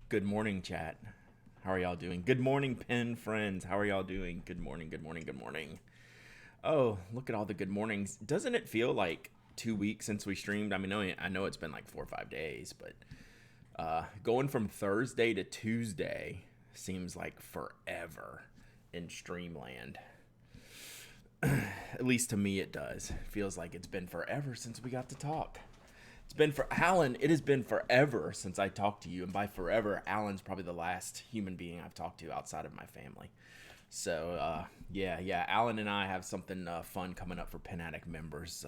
Good morning, chat. How are y'all doing? Good morning, pen friends. How are y'all doing? Good morning, good morning, good morning. Oh, look at all the good mornings. Doesn't it feel like 2 weeks since we streamed? I mean, I know it's been like 4 or 5 days, but going from Thursday to Tuesday seems like forever in Streamland. At least to me it does. It feels like it's been forever since we got to talk. It's been for Alan. It has been forever since I talked to you, and by forever, Alan's probably the last human being I've talked to outside of my family. So yeah. Alan and I have something fun coming up for Pen Addict members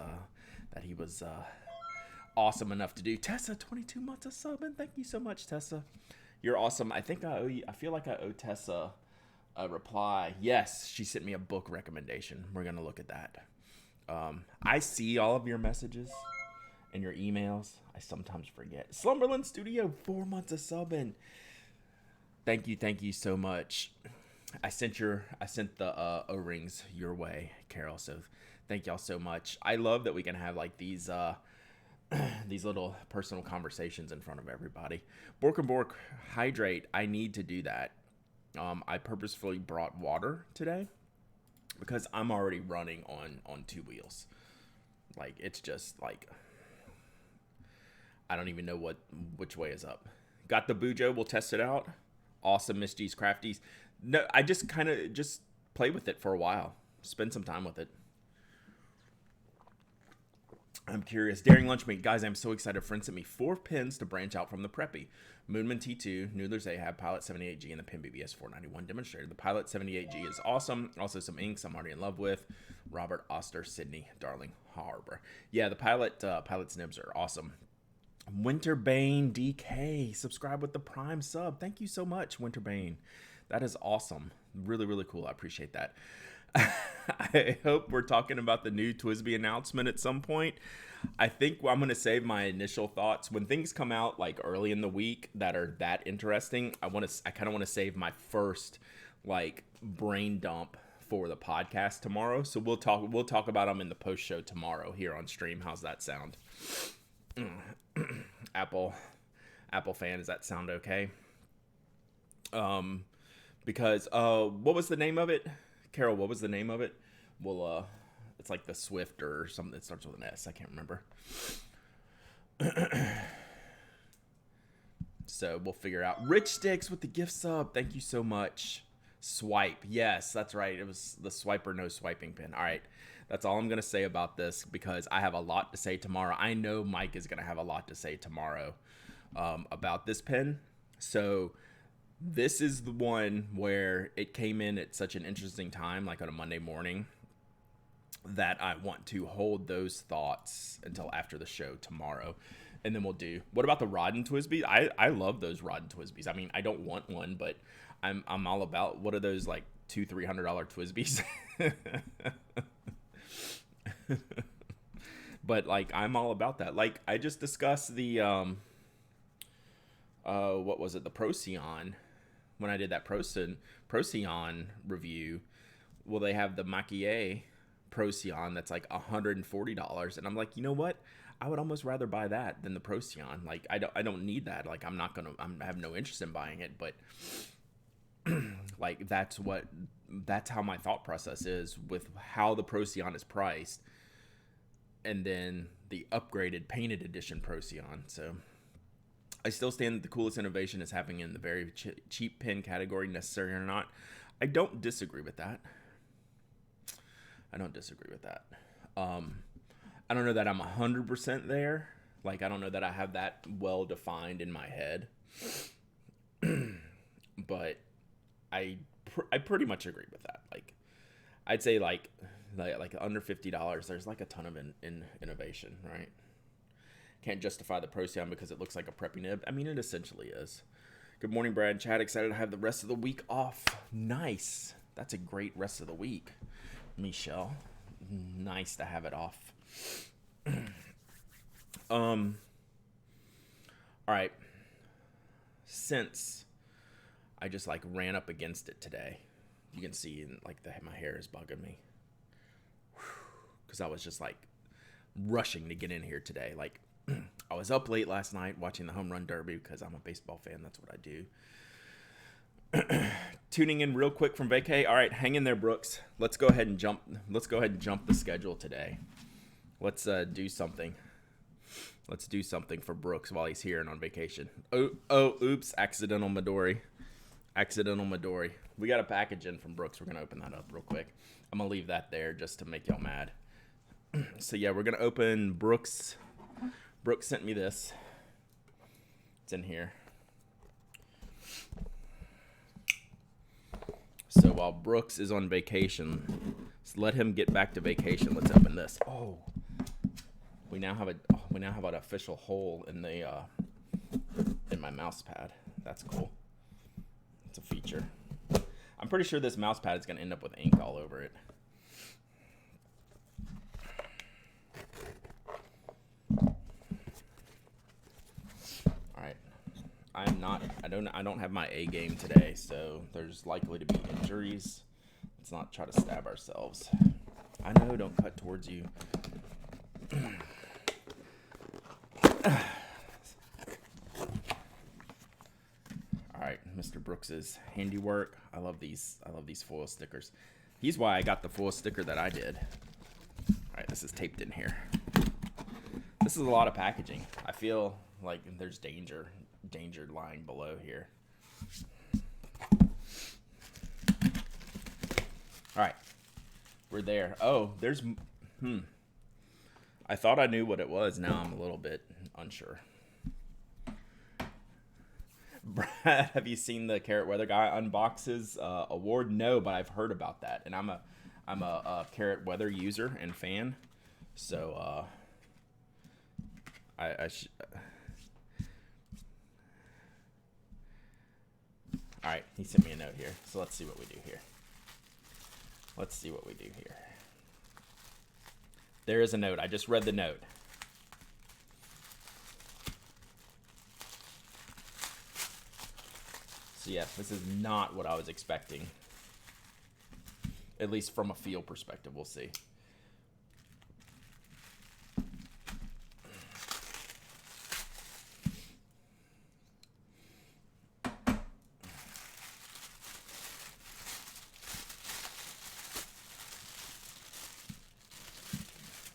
that he was awesome enough to do. Tessa, 22 months of subbing. Thank you so much, Tessa. You're awesome. I think I owe you. I feel like I owe Tessa a reply. Yes, she sent me a book recommendation. We're gonna look at that. I see all of your messages and your emails. I sometimes forget. Slumberland Studio, 4 months of subbing. Thank you so much. I sent the O-rings your way, Carol. So thank y'all so much. I love that we can have like these these little personal conversations in front of everybody. Bork and Bork, hydrate. I need to do that. I purposefully brought water today because I'm already running on two wheels. Like it's just like I don't even know which way is up. Got the Bujo. We'll test it out. Awesome, Miss G's Crafties. No, I just kind of just play with it for a while. Spend some time with it. I'm curious. Daring Lunch Meat. Guys, I'm so excited. Friends sent me 4 pins to branch out from the Preppy. Moonman T2, Noodler's Ahab, Pilot 78G, and the Pin BBS 491 demonstrator. The Pilot 78G is awesome. Also some inks I'm already in love with. Robert Oster, Sydney, Darling Harbor. Yeah, the Pilot's nibs are awesome. Winterbane DK, subscribe with the Prime sub. Thank you so much, Winterbane. That is awesome. Really, really cool. I appreciate that. I hope we're talking about the new Twisby announcement at some point. I think I'm going to save my initial thoughts when things come out like early in the week that are that interesting. I kind of want to save my first like brain dump for the podcast tomorrow. So we'll talk about them in the post show tomorrow here on stream. How's that sound? Apple fan, does that sound okay? Because what was the name of it? Carol, what was the name of it? Well, it's like the Swift or something that starts with an S. I can't remember. So we'll figure out. Rich Sticks with the gift sub. Thank you so much. Swipe. Yes, that's right. It was the swipe or no swiping pin. All right. That's all I'm going to say about this because I have a lot to say tomorrow. I know Mike is going to have a lot to say tomorrow about this pin. So this is the one where it came in at such an interesting time, like on a Monday morning, that I want to hold those thoughts until after the show tomorrow. And then we'll do. What about the Rod and Twisby? I love those Rod and Twisbys. I mean, I don't want one, but I'm all about what are those like $200-$300 Twisbys? But like I'm all about that. Like I just discussed the what was it? The Procyon when I did that Procyon review. Well, they have the Maquille Procyon that's like $140, and I'm like, you know what? I would almost rather buy that than the Procyon. Like I don't need that. Like I have no interest in buying it, but like that's how my thought process is with how the Procyon is priced, and then the upgraded painted edition Procyon. So I still stand that the coolest innovation is happening in the very cheap pen category, necessary or not. I don't disagree with that. I don't know that I'm 100% there. Like, I don't know that I have that well defined in my head. But I pretty much agree with that. Like, I'd say like under $50, there's like a ton of innovation, right? Can't justify the Procyon because it looks like a preppy nib. I mean, it essentially is. Good morning, Brad. Chad, excited to have the rest of the week off. Nice. That's a great rest of the week, Michelle. Nice to have it off. All right. Since I just like ran up against it today, you can see like my hair is bugging me because I was just like rushing to get in here today. Like I was up late last night watching the home run derby because I'm a baseball fan. That's what I do. Tuning in real quick from vacay. All right, hang in there, Brooks. Let's go ahead and jump the schedule today. Let's do something. Let's do something for Brooks while he's here and on vacation. Oops, accidental Midori. We got a package in from Brooks. We're gonna open that up real quick. I'm gonna leave that there just to make y'all mad. So yeah, we're gonna open Brooks. Brooks sent me this. It's in here. So while Brooks is on vacation, let him get back to vacation. Let's open this. Oh, we now have an official hole in the in my mouse pad. That's cool. It's a feature. I'm pretty sure this mouse pad is gonna end up with ink all over it. All right. I don't have my A game today, so there's likely to be injuries. Let's not try to stab ourselves. I know, don't cut towards you. All right, Mr. Brooks's handiwork. I love these foil stickers. He's why I got the foil sticker that I did. All right, this is taped in here. This is a lot of packaging. I feel like there's danger lying below here. All right, we're there. Oh, there's, I thought I knew what it was. Now I'm a little bit unsure. Brad, have you seen the Carrot Weather guy unbox his award? No, but I've heard about that, and I'm a Carrot Weather user and fan. So all right, he sent me a note here. So let's see what we do here. There is a note. I just read the note. So yeah, this is not what I was expecting. At least from a feel perspective, we'll see.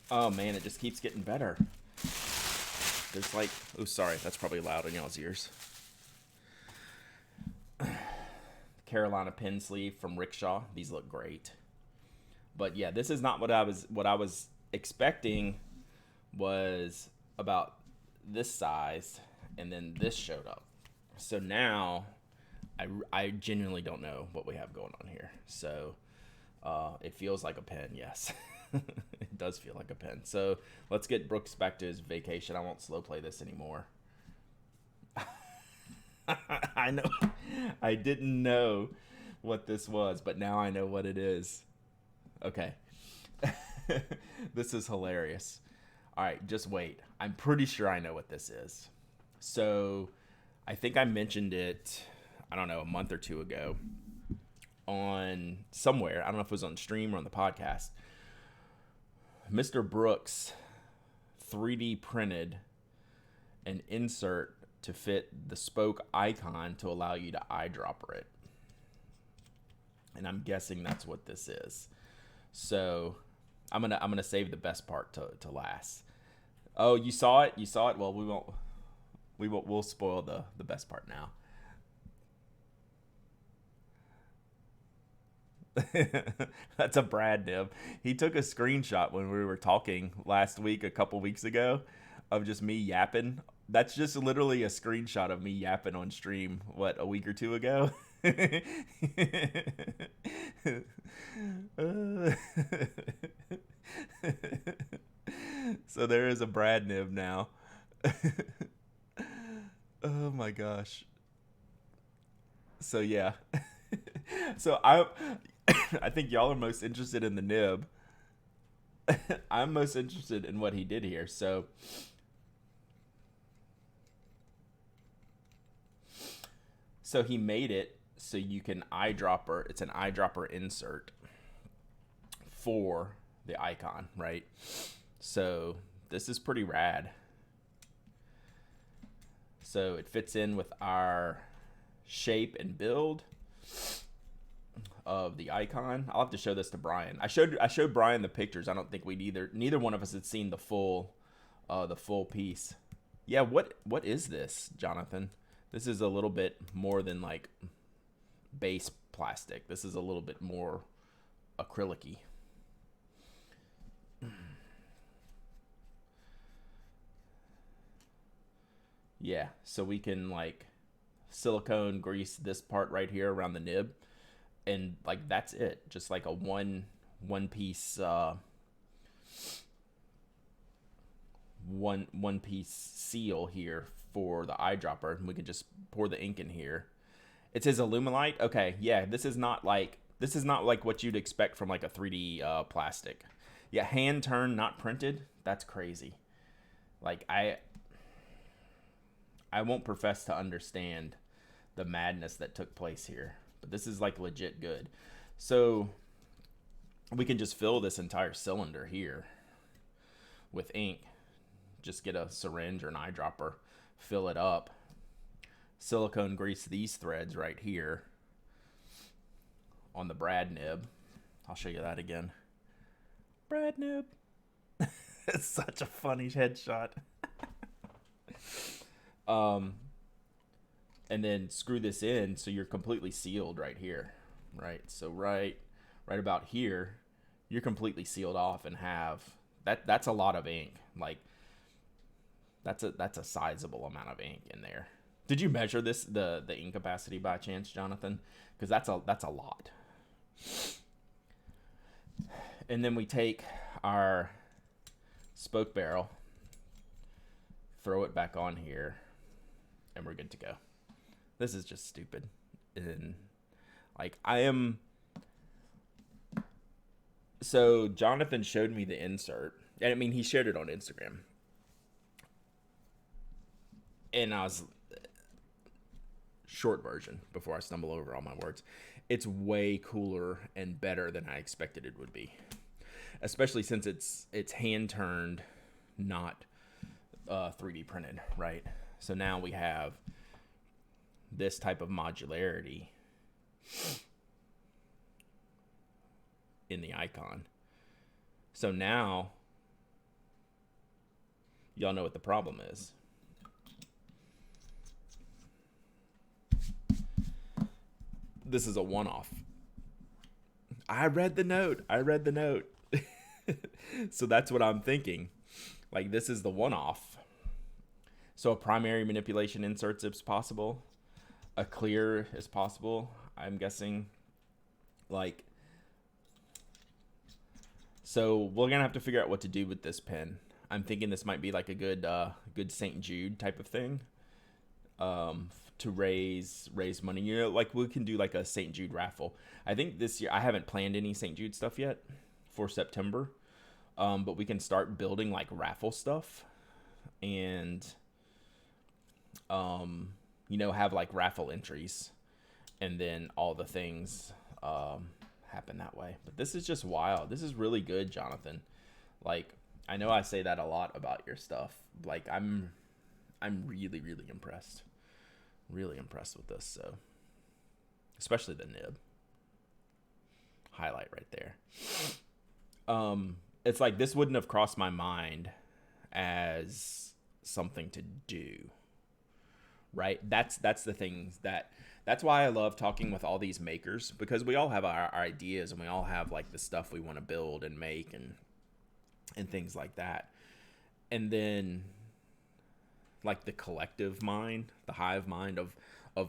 Oh man, it just keeps getting better. There's like, oh sorry, that's probably loud in y'all's ears. Carolina pin sleeve from Rickshaw. These look great. But yeah, this is not what I was expecting. Was about this size, and then this showed up. So now I genuinely don't know what we have going on here. So it feels like a pen, yes. It does feel like a pen. So let's get Brooks back to his vacation. I won't slow play this anymore. I know. I didn't know what this was, but now I know what it is. Okay. This is hilarious. All right, just wait. I'm pretty sure I know what this is. So I think I mentioned it, I don't know, a month or two ago on somewhere. I don't know if it was on stream or on the podcast. Mr. Brooks 3D printed an insert to fit the spoke icon to allow you to eyedropper it. And I'm guessing that's what this is. So I'm gonna save the best part to last. Oh, you saw it? Well, we'll spoil the best part now. That's a Brad nib. He took a screenshot when we were talking last week, a couple weeks ago, of just me yapping. That's just literally a screenshot of me yapping on stream, a week or two ago? So there is a Brad nib now. Oh my gosh. So yeah. So I think y'all are most interested in the nib. I'm most interested in what he did here. So he made it so you can eyedropper. It's an eyedropper insert for the icon, right? So this is pretty rad. So it fits in with our shape and build of the icon. I'll have to show this to Brian. I showed Brian the pictures. I don't think neither one of us had seen the full piece. Yeah, what is this, Jonathan? This is a little bit more than like base plastic. This is a little bit more acrylic-y. Yeah, so we can like silicone grease this part right here around the nib, and like that's it. Just like a one piece one piece seal here for the eyedropper, and we can just pour the ink in here. It says Illumilite. Okay, yeah, this is not like what you'd expect from like a 3D plastic. Yeah, hand turned, not printed. That's crazy. Like I won't profess to understand the madness that took place here, but this is like legit good. So we can just fill this entire cylinder here with ink. Just get a syringe or an eyedropper, fill it up, silicone grease these threads right here on the brad nib. I'll show you that again. Brad nib. It's such a funny headshot. And then screw this in so you're completely sealed right here, right? So right about here, you're completely sealed off and have that's a lot of ink. Like that's a sizable amount of ink in there. Did you measure the ink capacity by chance, Jonathan? Because that's a lot. And then we take our spoke barrel, throw it back on here, and we're good to go. This is just stupid. And like so Jonathan showed me the insert, and I mean he shared it on Instagram, and I was short version before I stumble over all my words. It's way cooler and better than I expected it would be, especially since it's hand turned, not 3D printed, right? So now we have this type of modularity in the icon. So now y'all know what the problem is. This is a one-off. I read the note. So that's what I'm thinking. Like, this is the one-off. So a primary manipulation inserts is possible. A clear is possible, I'm guessing. Like, so we're going to have to figure out what to do with this pen. I'm thinking this might be like a good St. Jude type of thing. To raise money, you know, like we can do like a St. Jude raffle. I think this year I haven't planned any St. Jude stuff yet for September, but we can start building like raffle stuff, and you know, have like raffle entries, and then all the things happen that way. But this is just wild. This is really good, Jonathan. Like, I know I say that a lot about your stuff. Like, I'm really impressed. Really impressed with this. So, especially the nib highlight right there. It's like this wouldn't have crossed my mind as something to do, right? That's the thing that's why I love talking with all these makers, because we all have our ideas, and we all have like the stuff we want to build and make and things like that. And then like the collective mind, the hive mind of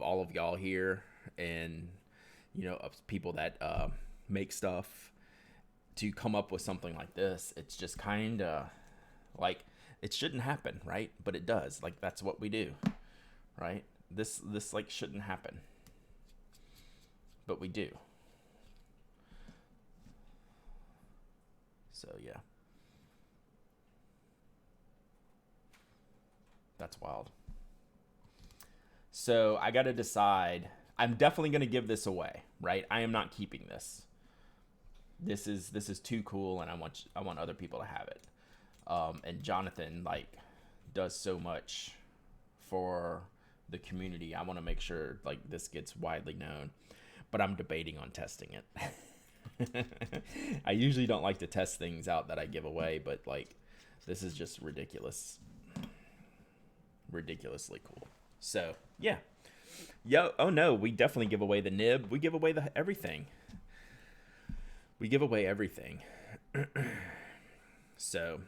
all of y'all here, and you know, of people that make stuff, to come up with something like this. It's just kind of like, it shouldn't happen, right? But it does. Like, that's what we do, right? This like shouldn't happen, but we do. So yeah, that's wild. So I got to decide. I'm definitely going to give this away, right? I am not keeping this. This is too cool, and I want other people to have it. And Jonathan like does so much for the community. I want to make sure like this gets widely known, but I'm debating on testing it. I usually don't like to test things out that I give away, but like this is just ridiculously cool. So yeah. Oh no, we definitely give away the nib. We give away everything. We give away everything. So,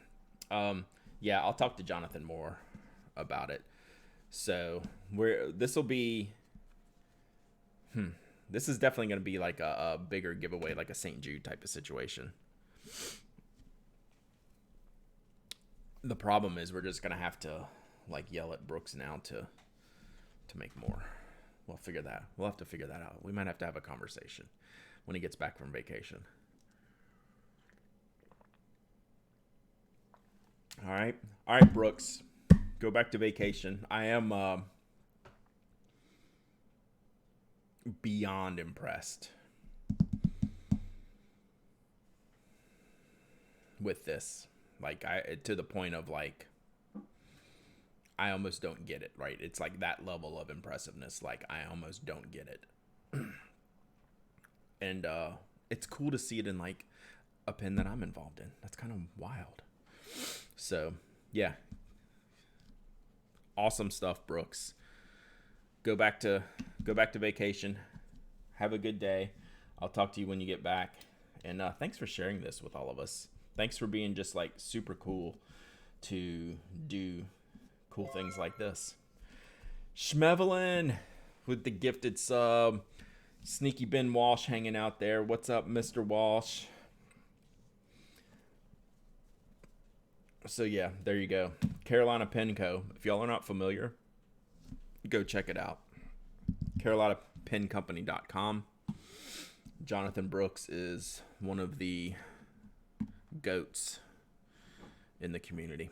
yeah, I'll talk to Jonathan more about it. So this is definitely going to be like a bigger giveaway, like a St. Jude type of situation. The problem is we're just going to have to like yell at Brooks now to make more. We'll have to figure that out. We might have to have a conversation when he gets back from vacation. All right, Brooks, go back to vacation. I am beyond impressed with this. Like to the point of like, I almost don't get it, right? It's like that level of impressiveness. Like I almost don't get it. And it's cool to see it in like a pen that I'm involved in. That's kind of wild. So yeah, awesome stuff, Brooks. Go back to vacation. Have a good day. I'll talk to you when you get back. And thanks for sharing this with all of us. Thanks for being just like super cool to do cool things like this. Schmevelin with the gifted sub. Sneaky Ben Walsh hanging out there. What's up, Mr. Walsh? So yeah, there you go. Carolina Pen Co. If y'all are not familiar, go check it out. CarolinaPenCompany.com. Jonathan Brooks is one of the goats in the community.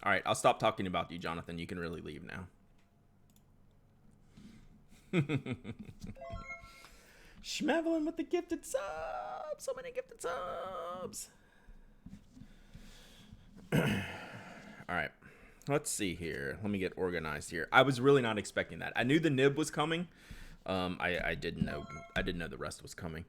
All right, I'll stop talking about you, Jonathan. You can really leave now. Schmevelin with the gifted subs. So many gifted subs. All right, let's see here. Let me get organized here. I was really not expecting that. I knew the nib was coming. I didn't know the rest was coming.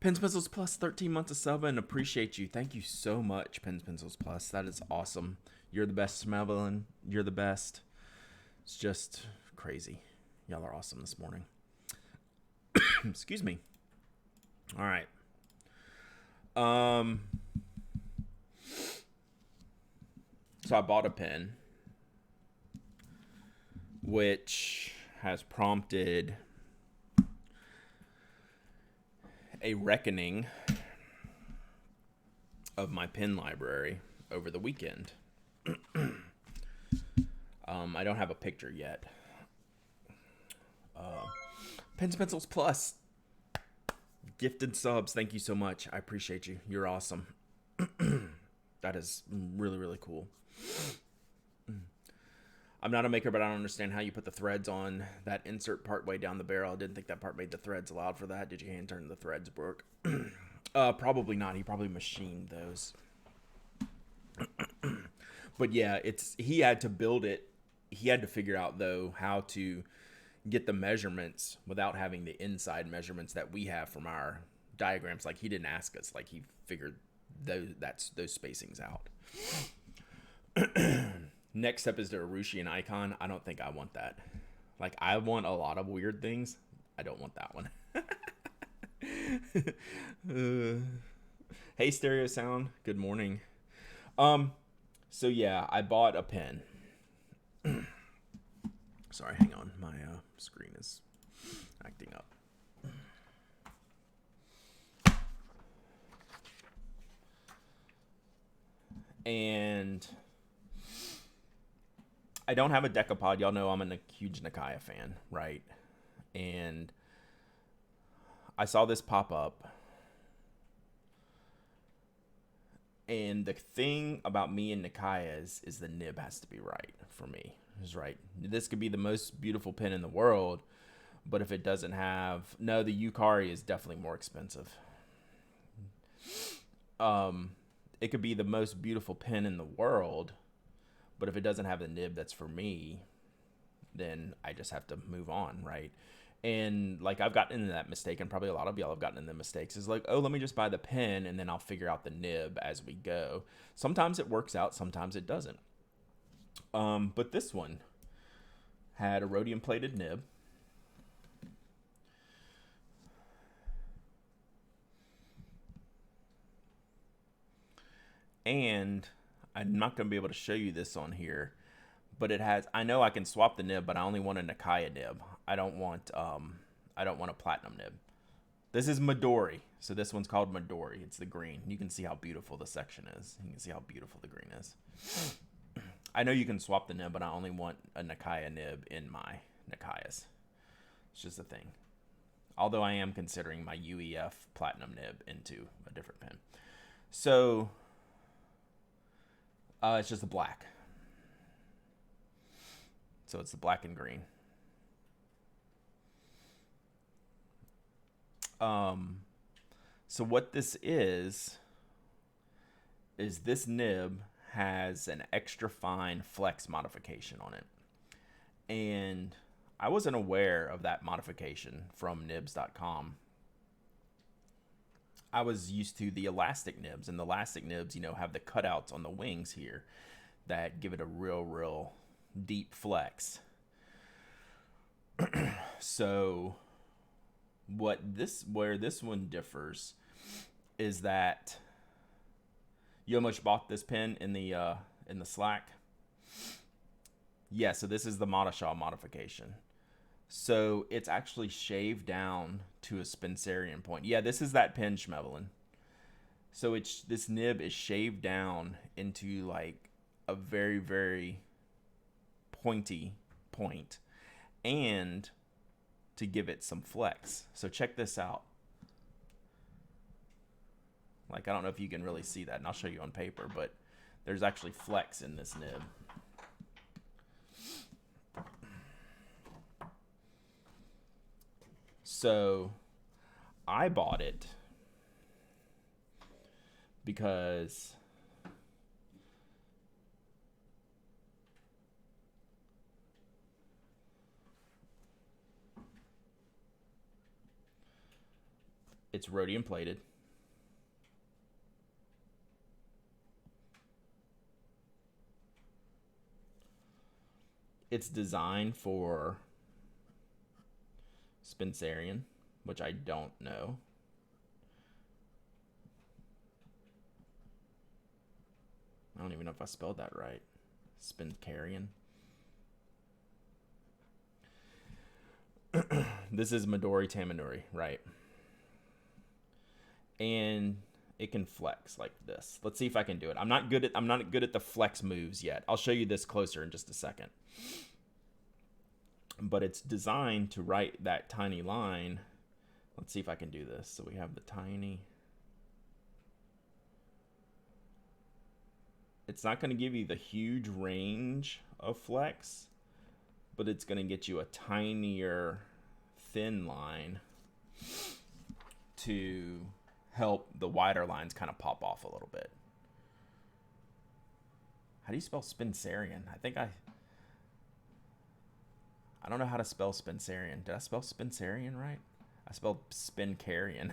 Pens Pencils Plus, 13 months of sub, and appreciate you. Thank you so much, Pens Pencils Plus. That is awesome. You're the best, Schmevelin. You're the best. It's just crazy. Y'all are awesome this morning. Excuse me. All right. So I bought a pen, which has prompted a reckoning of my pen library over the weekend. I don't have a picture yet. Pens Pencils Plus, gifted subs. Thank you so much. I appreciate you. You're awesome. That is really, really cool. I'm not a maker, but I don't understand how you put the threads on that insert part way down the barrel. I didn't think that part made the threads allowed for that. Did you hand turn the threads, Brooke? Probably not. He probably machined those. But yeah, he had to build it. He had to figure out though how to get the measurements without having the inside measurements that we have from our diagrams. Like he didn't ask us. Like he figured those spacings out. Next step is the Urushian icon. I don't think I want that. Like I want a lot of weird things. I don't want that one. Hey, Stereo Sound. Good morning. So yeah, I bought a pen. Sorry, hang on. My screen is acting up. And I don't have a Decapod. Y'all know I'm a huge Nakaya fan, right? And I saw this pop up. And the thing about me and Nakaya's is the nib has to be right for me. Is right. This could be the most beautiful pen in the world, but if it doesn't have... No, the Yukari is definitely more expensive. It could be the most beautiful pen in the world, But if it doesn't have the nib that's for me, then I just have to move on, right? And like I've gotten into that mistake, and probably a lot of y'all have gotten into the mistakes, is like, oh, let me just buy the pen and then I'll figure out the nib as we go. Sometimes it works out, sometimes it doesn't. But this one had a rhodium plated nib. And I'm not going to be able to show you this on here, but it has, I know I can swap the nib, but I only want a Nakaya nib. I don't want a platinum nib. This is Midori. So this one's called Midori. It's the green. You can see how beautiful the section is. You can see how beautiful the green is. I know you can swap the nib, but I only want a Nakaya nib in my Nakayas. It's just a thing. Although I am considering my UEF platinum nib into a different pen. So it's just the black. So it's the black and green. So what this is this nib has an extra fine flex modification on it. And I wasn't aware of that modification from nibs.com. I was used to the elastic nibs, and the elastic nibs, have the cutouts on the wings here that give it a real deep flex. So where this one differs is that you almost bought this pen in the Slack. Yeah, so this is the Madashaw modification. So it's actually shaved down to a Spencerian point. Yeah, this is that pen, Schmevelin. So this nib is shaved down into like a very, very pointy point, and to give it some flex. So check this out. Like, I don't know if you can really see that, and I'll show you on paper, but there's actually flex in this nib. So I bought it because it's rhodium plated. It's designed for Spencerian, which I don't know. I don't even know if I spelled that right. Spencerian. This is Midori Tamanuri, right? And it can flex like this. Let's see if I can do it. I'm not good at the flex moves yet. I'll show you this closer in just a second. But it's designed to write that tiny line. Let's see if I can do this. So we have the tiny. It's not going to give you the huge range of flex, but it's going to get you a tinier thin line to help the wider lines kind of pop off a little bit. How do you spell Spencerian? I don't know how to spell Spencerian. Did I spell Spencerian right? I spelled Spencerian.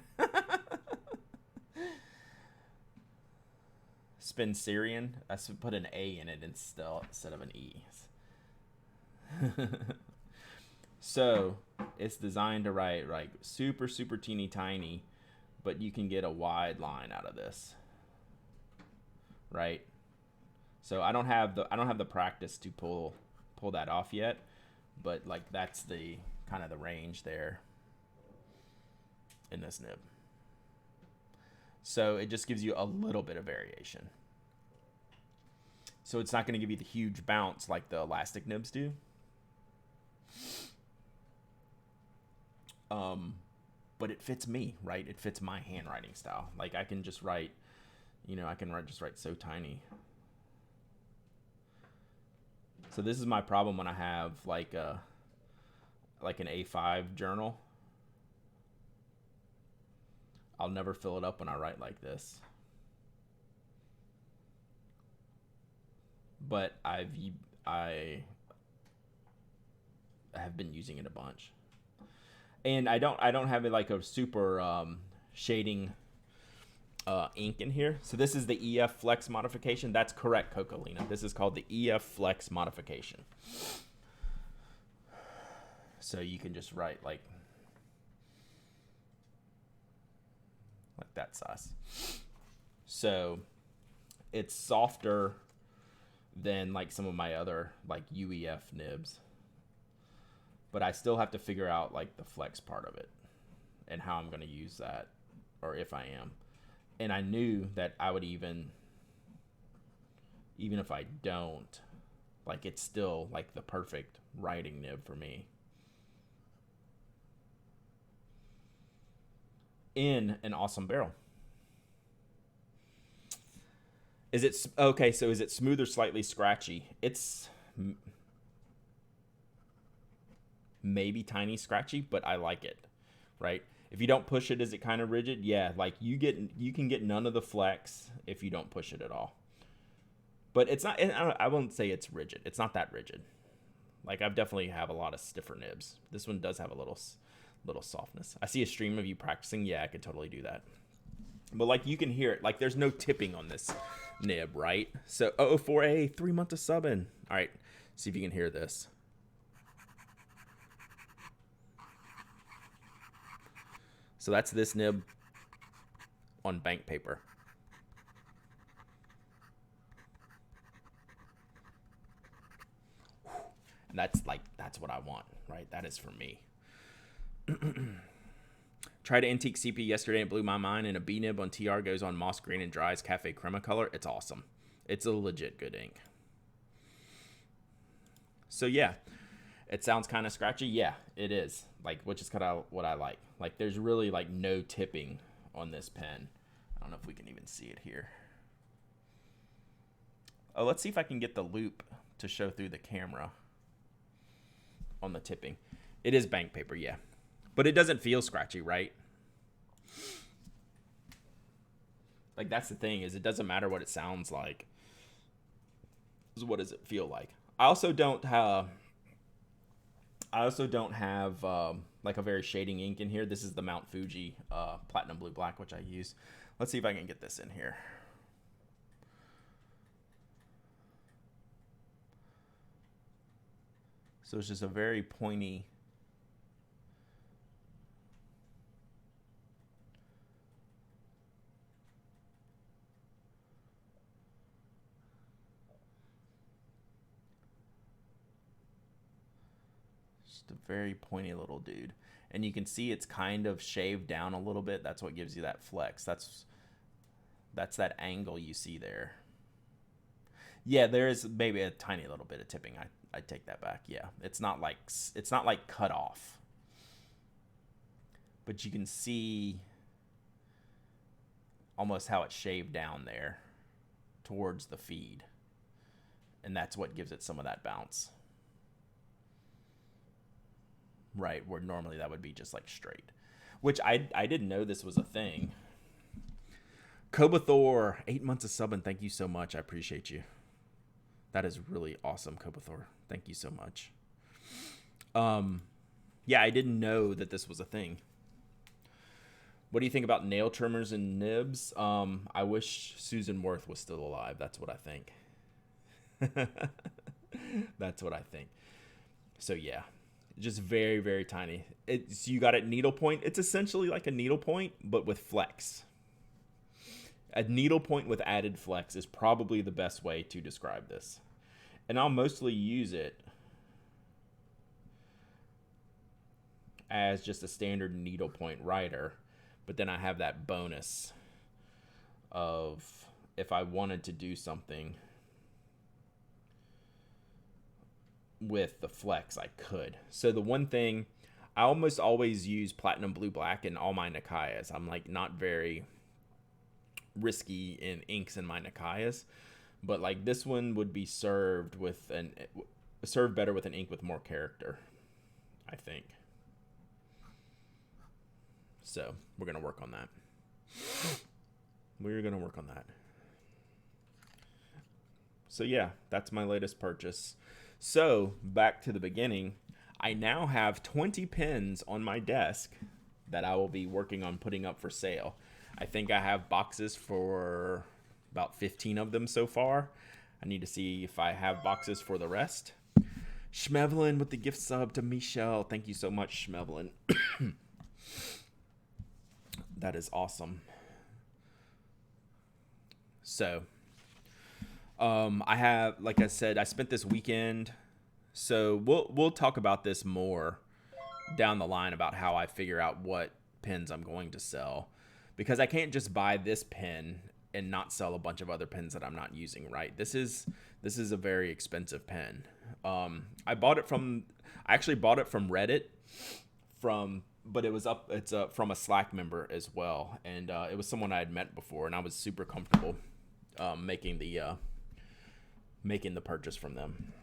Spencerian. I put an A in it instead of an E. So it's designed to write like super, super teeny tiny, but you can get a wide line out of this, right? So I don't have the practice to pull that off yet, but like that's the kind of the range there in this nib. So it just gives you a little bit of variation. So it's not going to give you the huge bounce like the elastic nibs do. But it fits me, right? It fits my handwriting style. Like I can just write, just write so tiny. So this is my problem when I have like an A5 journal. I'll never fill it up when I write like this. but I have been using it a bunch. And I don't have it like a super shading ink in here. So this is the EF Flex modification. That's correct, Cocalina. This is called the EF Flex modification. So you can just write like that size. So it's softer than like some of my other like UEF nibs. But I still have to figure out like the flex part of it and how I'm going to use that, or if I am. And I knew that I would even if I don't, like it's still like the perfect writing nib for me. In an awesome barrel. Is it okay? So is it smooth or slightly scratchy? It's maybe tiny scratchy, but I like it. Right? If you don't push it, is it kind of rigid? Yeah, like you can get none of the flex if you don't push it at all. But it's not. I won't say it's rigid. It's not that rigid. Like I've definitely have a lot of stiffer nibs. This one does have a little softness. I see a stream of you practicing. Yeah, I could totally do that. But like you can hear it. Like there's no tipping on this nib, right? So 004A, 3 months of subbing. All right, see if you can hear this. So that's this nib on bank paper. And that's what I want, right? That is for me. Tried an antique CP yesterday and it blew my mind, and a B nib on TR goes on moss green and dries cafe crema color. It's awesome. It's a legit good ink. So yeah, it sounds kind of scratchy. Yeah, it is. Like, which is kind of what I like. Like there's really like no tipping on this pen. I don't know if we can even see it here. Oh, let's see if I can get the loop to show through the camera on the tipping. It is bank paper, yeah. But it doesn't feel scratchy, right? Like that's the thing, is it doesn't matter what it sounds like. What does it feel like? I also don't have like a very shading ink in here. This is the Mount Fuji Platinum Blue Black, which I use. Let's see if I can get this in here. So it's just a very pointy. Just a very pointy little dude. And you can see it's kind of shaved down a little bit. That's what gives you that flex. That's that angle you see there. Yeah, there is maybe a tiny little bit of tipping. I take that back. Yeah, it's not like cut off, but you can see almost how it's shaved down there towards the feed, and that's what gives it some of that bounce. Right, where normally that would be just like straight, which I didn't know this was a thing. Kobathor, 8 months of subbing. Thank you so much. I appreciate you. That is really awesome, Kobathor. Thank you so much. Yeah, I didn't know that this was a thing. What do you think about nail trimmers and nibs? I wish Susan Worth was still alive. That's what I think. That's what I think. So yeah, just very, very tiny. It's, you got it needlepoint. It's essentially like a needlepoint, but with flex. A needlepoint with added flex is probably the best way to describe this. And I'll mostly use it as just a standard needlepoint writer. But then I have that bonus of if I wanted to do something with the flex, I could. So the one thing, I almost always use Platinum Blue Black in all my Nikayas. I'm like not very risky in inks in my Nikayas, but like this one would be served better with an ink with more character, I think. So we're gonna work on that. So yeah, that's my latest purchase. So back to the beginning, I now have 20 pins on my desk that I will be working on putting up for sale. I think I have boxes for about 15 of them so far. I need to see if I have boxes for the rest. Schmevlin with the gift sub to Michelle. Thank you so much, Schmevlin. That is awesome. So, I have, like I said, I spent this weekend. So we'll talk about this more down the line about how I figure out what pins I'm going to sell, because I can't just buy this pin and not sell a bunch of other pins that I'm not using. Right? This is a very expensive pin. I actually bought it from Reddit, but it's from a Slack member as well, and it was someone I had met before, and I was super comfortable making the purchase from them.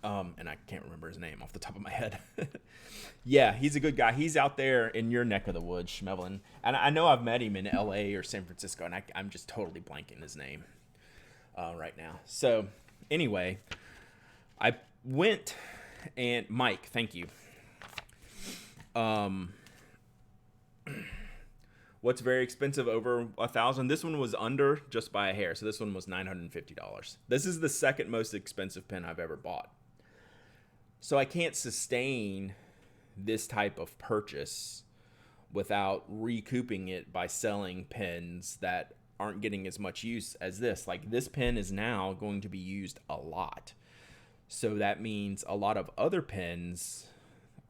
And I can't remember his name off the top of my head. Yeah, he's a good guy. He's out there in your neck of the woods, Schmevlin. And I know I've met him in LA or San Francisco, and I'm just totally blanking his name right now. So anyway, I went and Mike, thank you. What's very expensive over $1,000? This one was under just by a hair. So this one was $950. This is the second most expensive pen I've ever bought. So I can't sustain this type of purchase without recouping it by selling pens that aren't getting as much use as this. Like, this pen is now going to be used a lot. So that means a lot of other pens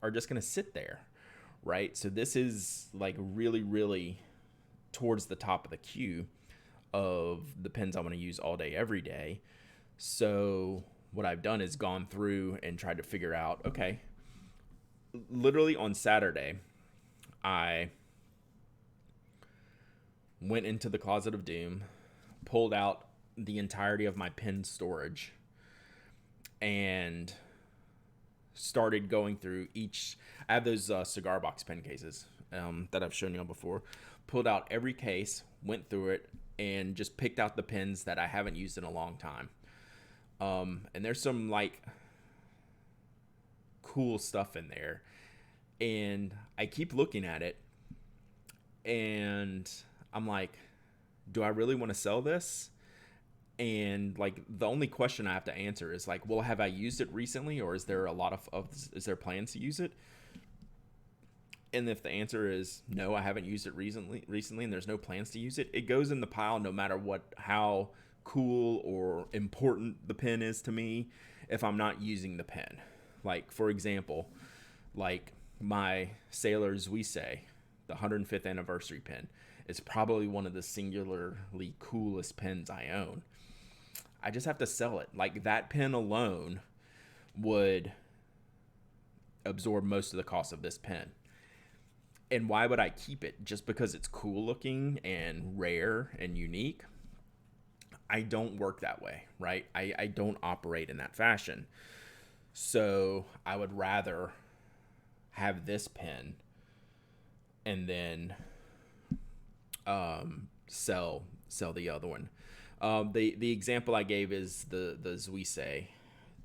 are just going to sit there, right? So this is like really, really towards the top of the queue of the pens I want to use all day, every day. So what I've done is gone through and tried to figure out, okay, literally on Saturday, I went into the Closet of Doom, pulled out the entirety of my pen storage, and started going through each. I have those cigar box pen cases that I've shown you before. Pulled out every case, went through it, and just picked out the pens that I haven't used in a long time. And there's some like cool stuff in there, and I keep looking at it, and I'm like, do I really want to sell this? And like, the only question I have to answer is like, well, have I used it recently, or is there a lot is there plans to use it? And if the answer is no, I haven't used it recently, and there's no plans to use it, it goes in the pile no matter how cool or important the pen is to me if I'm not using the pen. Like, for example, like my Sailor Zuise, the 105th anniversary pen, is probably one of the singularly coolest pens I own. I just have to sell it. Like, that pen alone would absorb most of the cost of this pen. And why would I keep it? Just because it's cool looking and rare and unique? I don't work that way, right? I don't operate in that fashion. So I would rather have this pen and then sell the other one. The example I gave is the Zuise,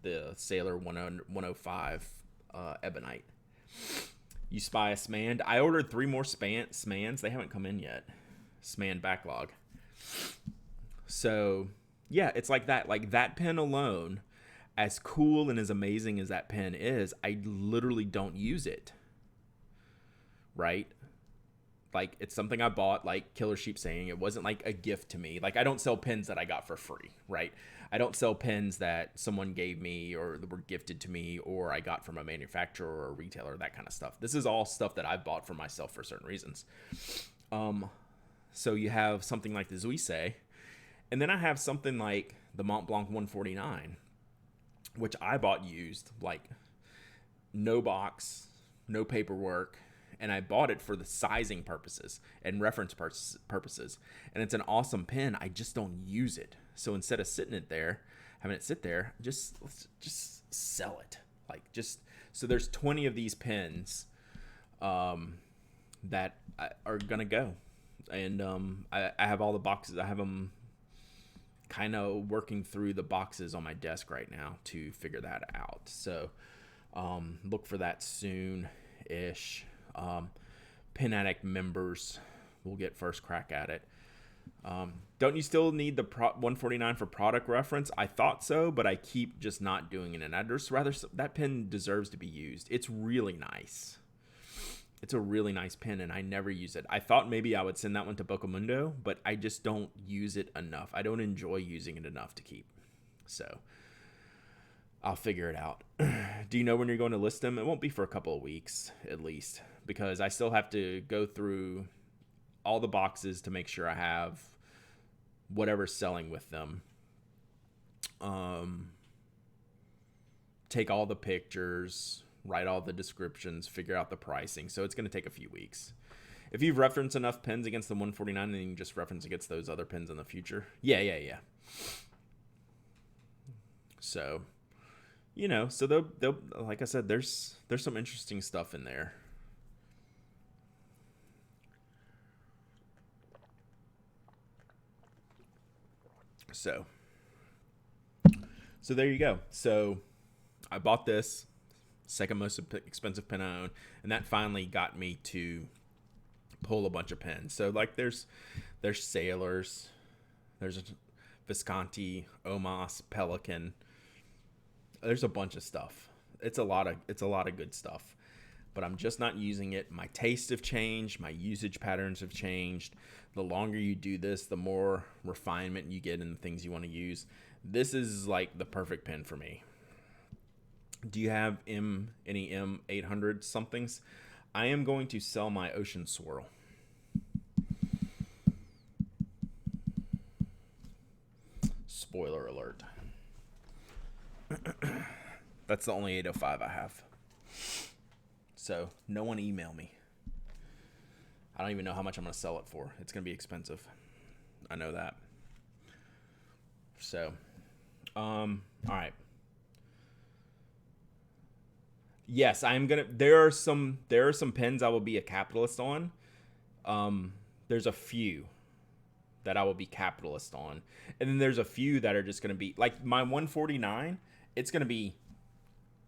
the Sailor 105 Ebonite. You spy a Smand. I ordered 3 more Smands. They haven't come in yet. Smand backlog. So, yeah, it's like that. Like, that pen alone, as cool and as amazing as that pen is, I literally don't use it. Right? Like, it's something I bought, like Killer Sheep saying. It wasn't like a gift to me. Like, I don't sell pens that I got for free, right? I don't sell pens that someone gave me or that were gifted to me or I got from a manufacturer or a retailer, that kind of stuff. This is all stuff that I bought for myself for certain reasons. So you have something like the Zuise, and then I have something like the Mont Blanc 149, which I bought used, like no box, no paperwork, and I bought it for the sizing purposes and reference purposes. And it's an awesome pen. I just don't use it. So instead of having it sit there, just sell it. Like, just so there's 20 of these pens that are gonna go, and I have all the boxes. I have them kind of working through the boxes on my desk right now to figure that out. So look for that soon-ish. Pen Addict members will get first crack at it. Don't you still need the 149 for product reference? I thought so, but I keep just not doing it. And I'd just rather, that pen deserves to be used. It's really nice. It's a really nice pen, and I never use it. I thought maybe I would send that one to Bocamundo, but I just don't use it enough. I don't enjoy using it enough to keep. So I'll figure it out. Do you know when you're going to list them? It won't be for a couple of weeks, at least, because I still have to go through all the boxes to make sure I have whatever's selling with them. Take all the pictures, write all the descriptions, figure out the pricing. So it's going to take a few weeks. If you've referenced enough pins against the 149, then you can just reference against those other pins in the future. Yeah. So, so they'll like I said, there's some interesting stuff in there. So there you go. So I bought this, second most expensive pen I own, and that finally got me to pull a bunch of pens. So like there's Sailors, there's Visconti, Omas, Pelican. There's a bunch of stuff. It's a lot of good stuff. But I'm just not using it. My tastes have changed. My usage patterns have changed. The longer you do this, the more refinement you get in the things you want to use. This is like the perfect pen for me. Do you have any M800 somethings? I am going to sell my Ocean Swirl. Spoiler alert. That's the only 805 I have. So no one email me. I don't even know how much I'm going to sell it for. It's going to be expensive. I know that. So, all right. Yes, I'm going to, there are some pens I will be a capitalist on. There's a few that I will be capitalist on. And then there's a few that are just going to be, like my 149, it's going to be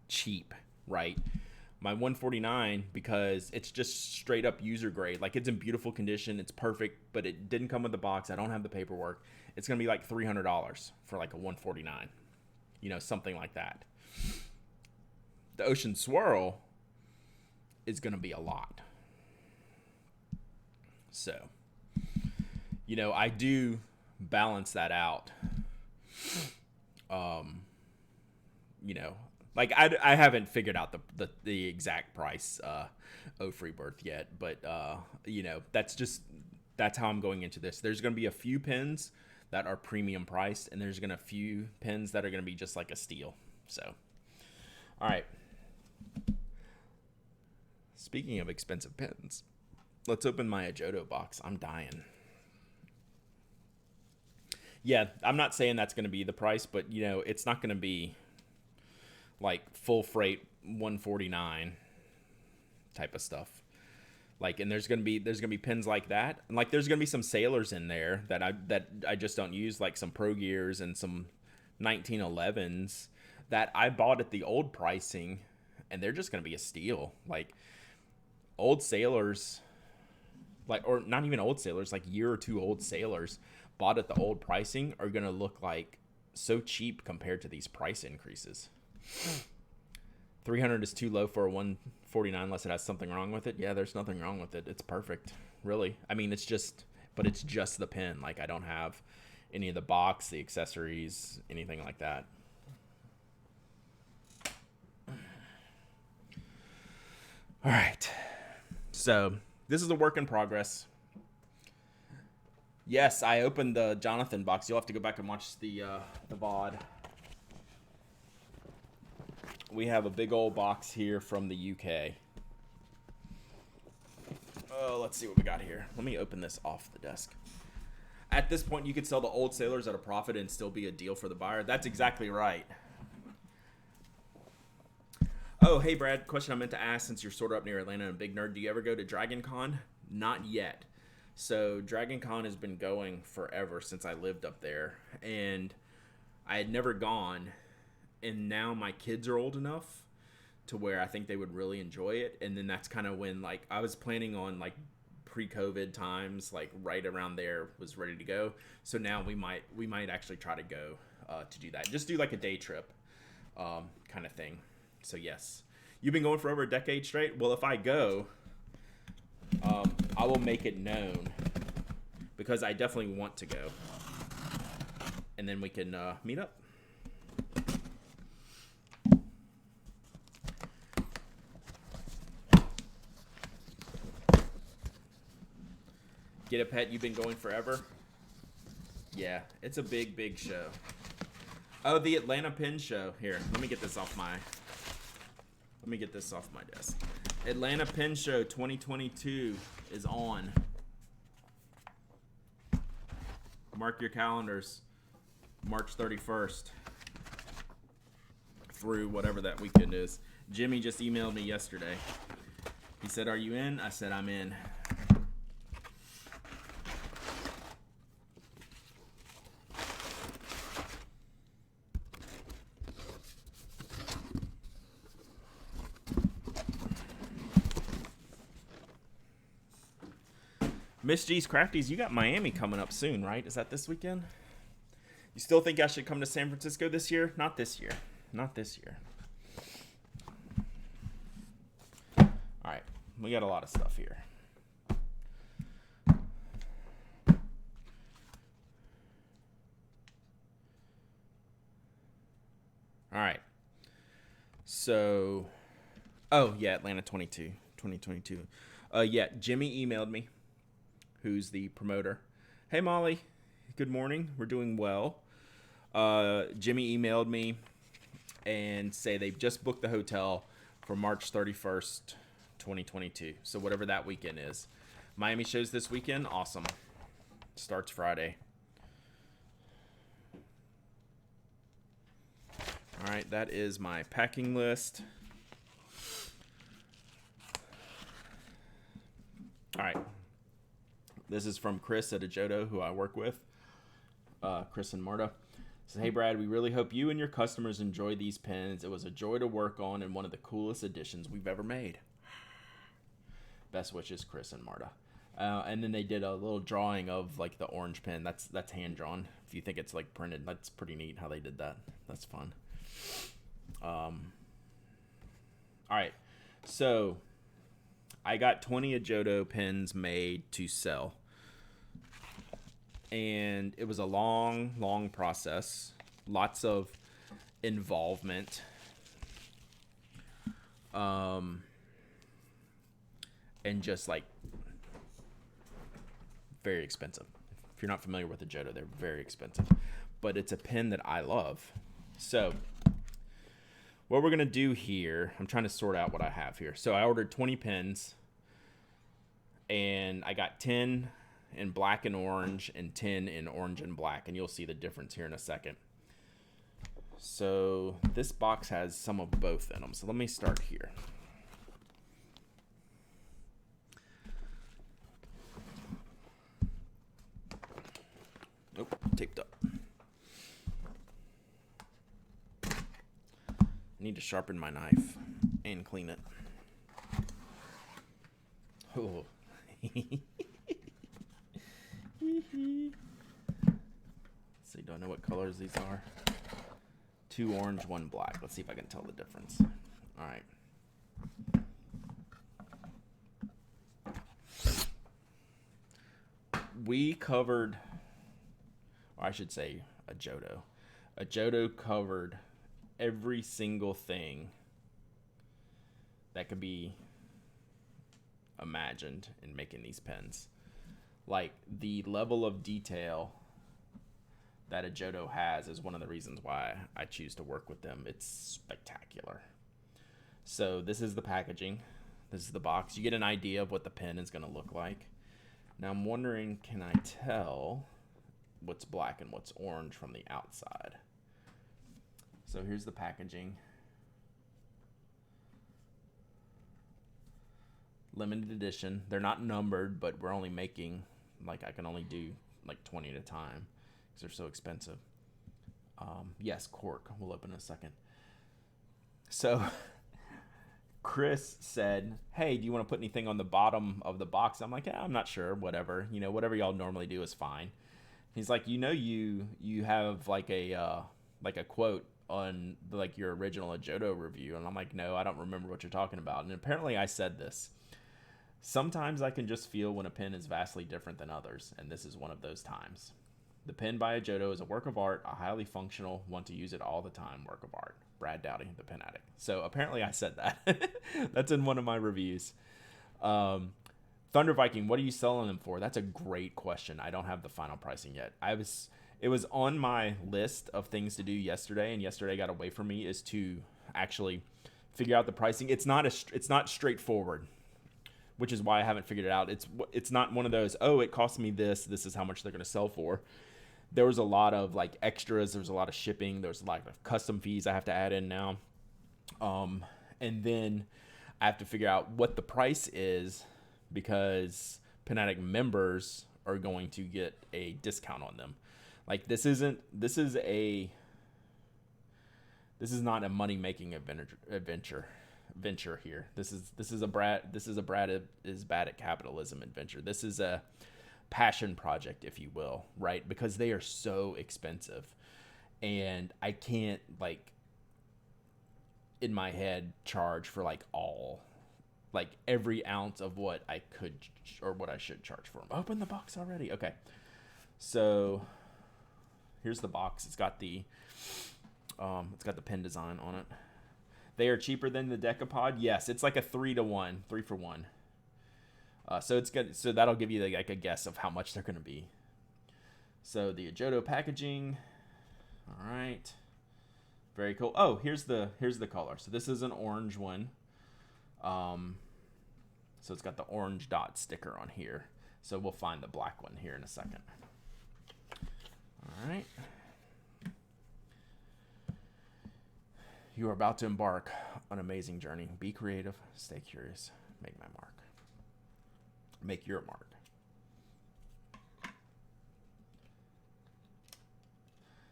cheap, right? My 149, because it's just straight up user grade. Like it's in beautiful condition. It's perfect, but it didn't come with the box. I don't have the paperwork. It's going to be like $300 for like a 149, something like that. The Ocean Swirl is going to be a lot. So, I do balance that out. Like I haven't figured out the exact price of Freebirth yet, but that's how I'm going into this. There's going to be a few pins that are premium priced, and there's going to be a few pins that are going to be just like a steal. So, all right. Speaking of expensive pins, let's open my Ajoto box. I'm dying. Yeah, I'm not saying that's going to be the price, but it's not going to be like full freight 149 type of stuff. Like, and there's gonna be pins like that, and like there's gonna be some Sailors in there that I just don't use, like some Pro Gears and some 1911s that I bought at the old pricing, and they're just gonna be a steal. Like old Sailors, or not even old Sailors, like year or two old Sailors bought at the old pricing are gonna look like so cheap compared to these price increases. 300 is too low for a 149 unless it has something wrong with it. Yeah, there's nothing wrong with it. It's perfect, really. I mean, it's just the pen. Like, I don't have any of the box, the accessories, anything like that. All right. So, this is a work in progress. Yes, I opened the Jonathan box. You'll have to go back and watch the VOD. We have a big old box here from the UK. Oh, let's see what we got here. Let me open this off the desk. At this point, you could sell the old Sailors at a profit and still be a deal for the buyer. That's exactly right. Oh, hey, Brad. Question I meant to ask, since you're sort of up near Atlanta and a big nerd. Do you ever go to Dragon Con? Not yet. So Dragon Con has been going forever since I lived up there, and I had never gone, and now my kids are old enough to where I think they would really enjoy it. And then that's kind of when, like, I was planning on, like, pre-COVID times, like right around there, was ready to go. So now we might actually try to go to do that. Just do like a day trip kind of thing. So yes, you've been going for over a decade straight. Well, if I go, I will make it known because I definitely want to go, and then we can meet up. Get a Pet, you've been going forever? Yeah, it's a big show. Oh, the Atlanta Pin Show. Here, let me get this off my desk. Atlanta Pin Show 2022 is on. Mark your calendars. March 31st through whatever that weekend is. Jimmy just emailed me yesterday. He said, "Are you in?" I said, "I'm in." Miss G's Crafties, you got Miami coming up soon, right? Is that this weekend? You still think I should come to San Francisco this year? Not this year. Not this year. All right. We got a lot of stuff here. All right. So, oh, yeah, Atlanta 2022. Yeah, Jimmy emailed me, who's the promoter. Hey, Molly. Good morning. We're doing well. Jimmy emailed me and say they've just booked the hotel for March 31st, 2022. So whatever that weekend is. Miami shows this weekend. Awesome. Starts Friday. All right, that is my packing list. All right. This is from Chris at Ajoto, who I work with. Chris and Marta. Says, "Hey, Brad, we really hope you and your customers enjoy these pens. It was a joy to work on and one of the coolest additions we've ever made. Best wishes, Chris and Marta." And then they did a little drawing of like the orange pen. That's hand drawn. If you think it's like printed, that's pretty neat how they did that. That's fun. All right. So I got 20 Ajoto pens made to sell. And it was a long process. Lots of involvement. And just like very expensive. If you're not familiar with Ajoto, they're very expensive. But it's a pen that I love. So what we're going to do here, I'm trying to sort out what I have here. So I ordered 20 pens, and I got 10 in black and orange and 10 in orange and black, and you'll see the difference here in a second. So this box has some of both in them. So let me start here. Nope, taped up. I need to sharpen my knife and clean it. Oh. Let's see, do I know what colors these are? 2 orange, 1 black. Let's see if I can tell the difference. All right. We covered, or I should say Ajoto. Ajoto covered every single thing that could be imagined in making these pens. Like, the level of detail that Ajoto has is one of the reasons why I choose to work with them. It's spectacular. So this is the packaging. This is the box. You get an idea of what the pen is going to look like. Now I'm wondering, can I tell what's black and what's orange from the outside? So here's the packaging. Limited edition. They're not numbered, but we're only making Like I can only do like 20 at a time because they're so expensive. Yes, cork. We'll open in a second. So Chris said, "Hey, do you want to put anything on the bottom of the box?" I'm like, "Yeah, I'm not sure. Whatever. Whatever y'all normally do is fine." He's like, you have like a quote on like your original Ajoto review, and I'm like, "No, I don't remember what you're talking about." And apparently, I said this. Sometimes I can just feel when a pen is vastly different than others, and this is one of those times. The pen by Ajoto is a work of art, a highly functional, want to use it all the time work of art. Brad Dowdy, the pen addict. So apparently I said that. That's in one of my reviews. Thunder Viking, what are you selling them for? That's a great question. I don't have the final pricing yet. It was on my list of things to do yesterday, and yesterday got away from me, is to actually figure out the pricing. It's not straightforward, which is why I haven't figured it out. It's not one of those, oh, it cost me this is how much they're going to sell for. There was a lot of like extras, there was a lot of shipping, there's a lot of custom fees I have to add in now. And then I have to figure out what the price is, because Pen Addict members are going to get a discount on them. Like this is not a money making venture here. This is a Brad is bad at capitalism adventure. This is a passion project, if you will, right? Because they are so expensive, and I can't like in my head charge for like every ounce of what I could or what I should charge for them. Open the box already. Okay, so here's the box. It's got the pen design on it. They are cheaper than the Decapod. Yes, it's like a 3-to-1, 3 for 1. So it's good. So that'll give you like a guess of how much they're going to be. So the Ajoto packaging. All right. Very cool. Oh, here's the color. So this is an orange one. So it's got the orange dot sticker on here. So we'll find the black one here in a second. All right. You are about to embark on an amazing journey. Be creative, stay curious, make my mark. Make your mark.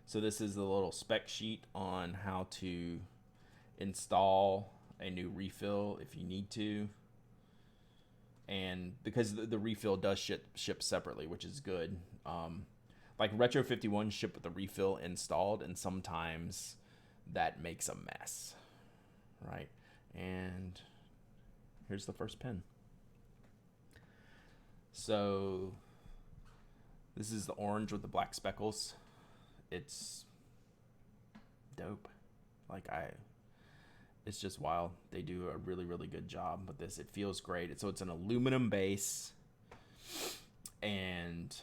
So this is the little spec sheet on how to install a new refill if you need to. And because the refill does ship separately, which is good. Like Retro 51 ship with the refill installed, and sometimes that makes a mess, right? And here's the first pen. So this is the orange with the black speckles. It's dope. It's just wild. They do a really, really good job with this. It feels great. So it's an aluminum base and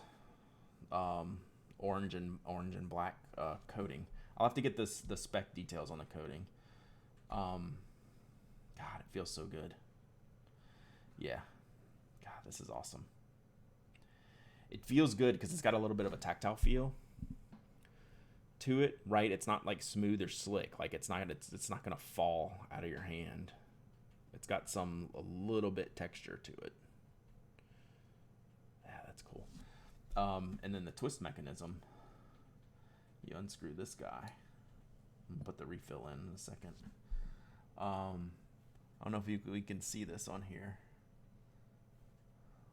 orange and black coating. I'll have to get the spec details on the coating. God, it feels so good. Yeah. God, this is awesome. It feels good because it's got a little bit of a tactile feel to it, right? It's not like smooth or slick. Like it's not gonna fall out of your hand. It's got a little bit texture to it. Yeah, that's cool. And then the twist mechanism. You unscrew this guy and put the refill in a second. I don't know if we can see this on here.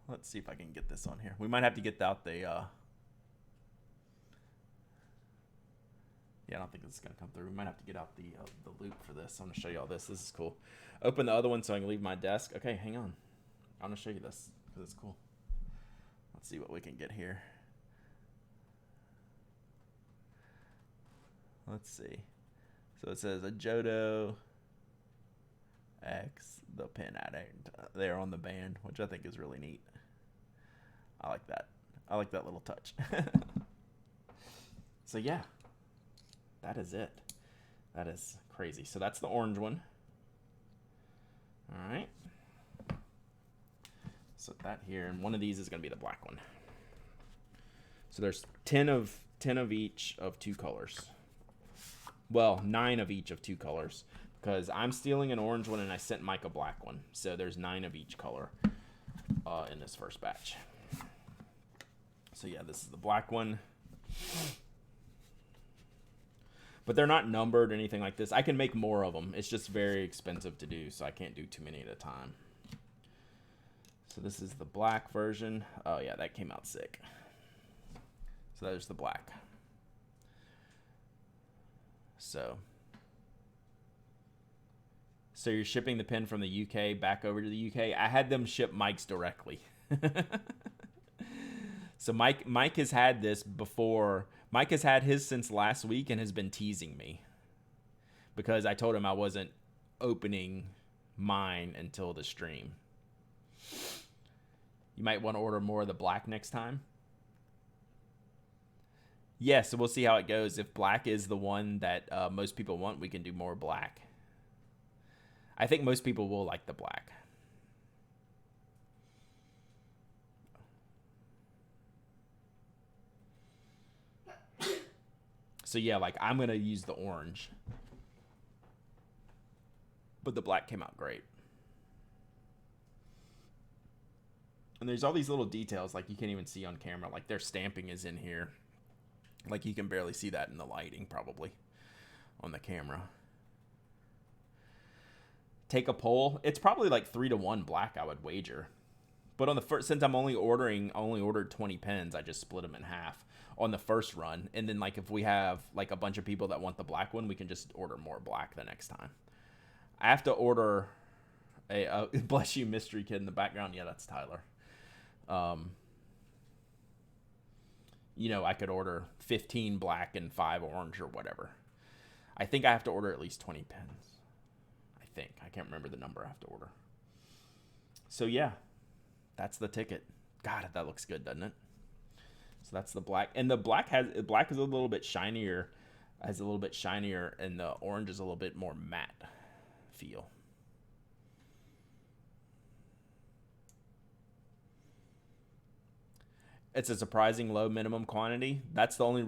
Let's see if I can get this on here. We might have to get out the yeah, I don't think this is gonna come through. We might have to get out the loop for this. I'm gonna show you all this. This is cool. Open the other one so I can leave my desk. Okay, hang on. I'm gonna show you this because it's cool. Let's see what we can get here. Let's see. So it says Ajoto X, the Pen Addict. They're on the band, which I think is really neat. I like that. I like that little touch. So yeah, that is it. That is crazy. So that's the orange one. All right. So that here, and one of these is going to be the black one. So there's 10 of each of 2 colors. Well, 9 of each of 2 colors, because I'm stealing an orange one and I sent Mike a black one. So there's 9 of each color in this first batch. So yeah, this is the black one. But they're not numbered or anything like this. I can make more of them. It's just very expensive to do, so I can't do too many at a time. So this is the black version. Oh yeah, that came out sick. So there's the black. So you're shipping the pen from the UK back over to the UK. I had them ship Mike's directly. So Mike has had this before. Mike has had his since last week and has been teasing me because I told him I wasn't opening mine until the stream. You might want to order more of the black next time. Yeah, so we'll see how it goes. If black is the one that most people want, we can do more black. I think most people will like the black. So yeah, like I'm going to use the orange. But the black came out great. And there's all these little details like you can't even see on camera. Like their stamping is in here. Like you can barely see that in the lighting probably on the camera. Take a poll. It's probably like 3-1 black, I would wager. But on the first, since I'm only ordered 20 pens, I just split them in half on the first run. And then like if we have like a bunch of people that want the black one, we can just order more black the next time. I have to order a bless you mystery kid in the background. Yeah, that's Tyler. You know, I could order 15 black and 5 orange or whatever. I think I have to order at least 20 pens. I can't remember the number I have to order. So yeah, that's the ticket. God, that looks good, doesn't it? So that's the black, and the black is a little bit shinier, and the orange is a little bit more matte feel. It's a surprising low minimum quantity. That's the only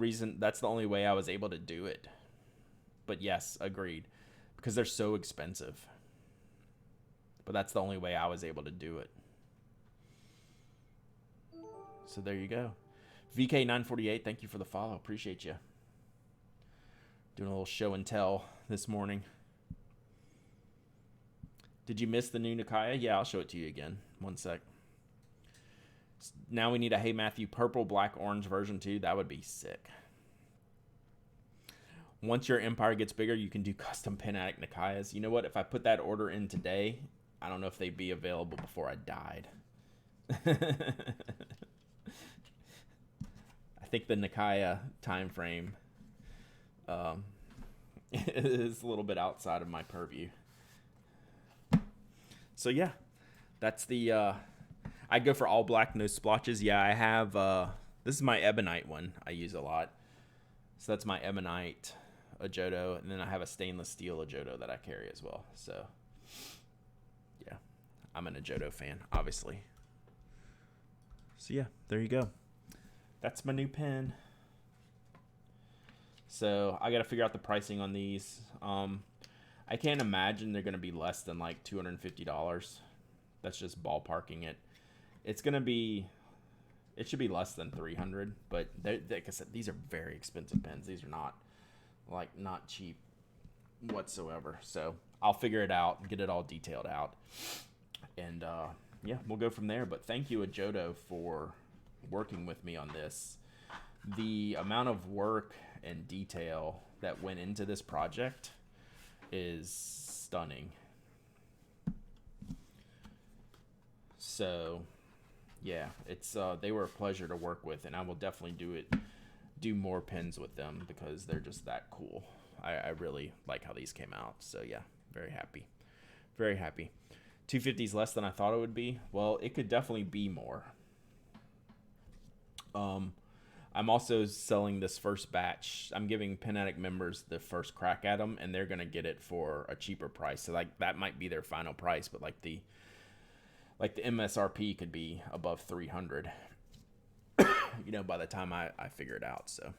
way I was able to do it. But yes, agreed. Because they're so expensive. But that's the only way I was able to do it. So there you go. VK948, thank you for the follow. Appreciate you. Doing a little show and tell this morning. Did you miss the new Nikaya? Yeah, I'll show it to you again. One sec. Now we need a Hey Matthew purple, black, orange version too. That would be sick. Once your empire gets bigger, you can do custom Pen Addict Nikayas. You know what? If I put that order in today, I don't know if they'd be available before I died. I think the Nikaya time frame is a little bit outside of my purview. So yeah, that's the... I'd go for all black, no splotches. Yeah, I have... this is my ebonite one I use a lot. So that's my ebonite Ajoto, and then I have a stainless steel Ajoto that I carry as well. So, yeah, I'm an Ajoto fan, obviously. So, yeah, there you go. That's my new pen. So, I got to figure out the pricing on these. I can't imagine they're going to be less than like $250. That's just ballparking it. It's going to be... It should be less than $300, but like I said, these are very expensive pens. These are not cheap whatsoever. So I'll figure it out and get it all detailed out, and yeah, we'll go from there. But thank you, Ajoto, for working with me on this. The amount of work and detail that went into this project is stunning. So. Yeah, it's they were a pleasure to work with, and I will definitely do more pens with them because they're just that cool. I really like how these came out. So yeah, very happy. Very happy. 250 is less than I thought it would be. Well, it could definitely be more. I'm also selling this first batch. I'm giving Pen Addict members the first crack at them, and they're going to get it for a cheaper price. So like that might be their final price, but like the MSRP could be above 300, you know, by the time I figure it out. So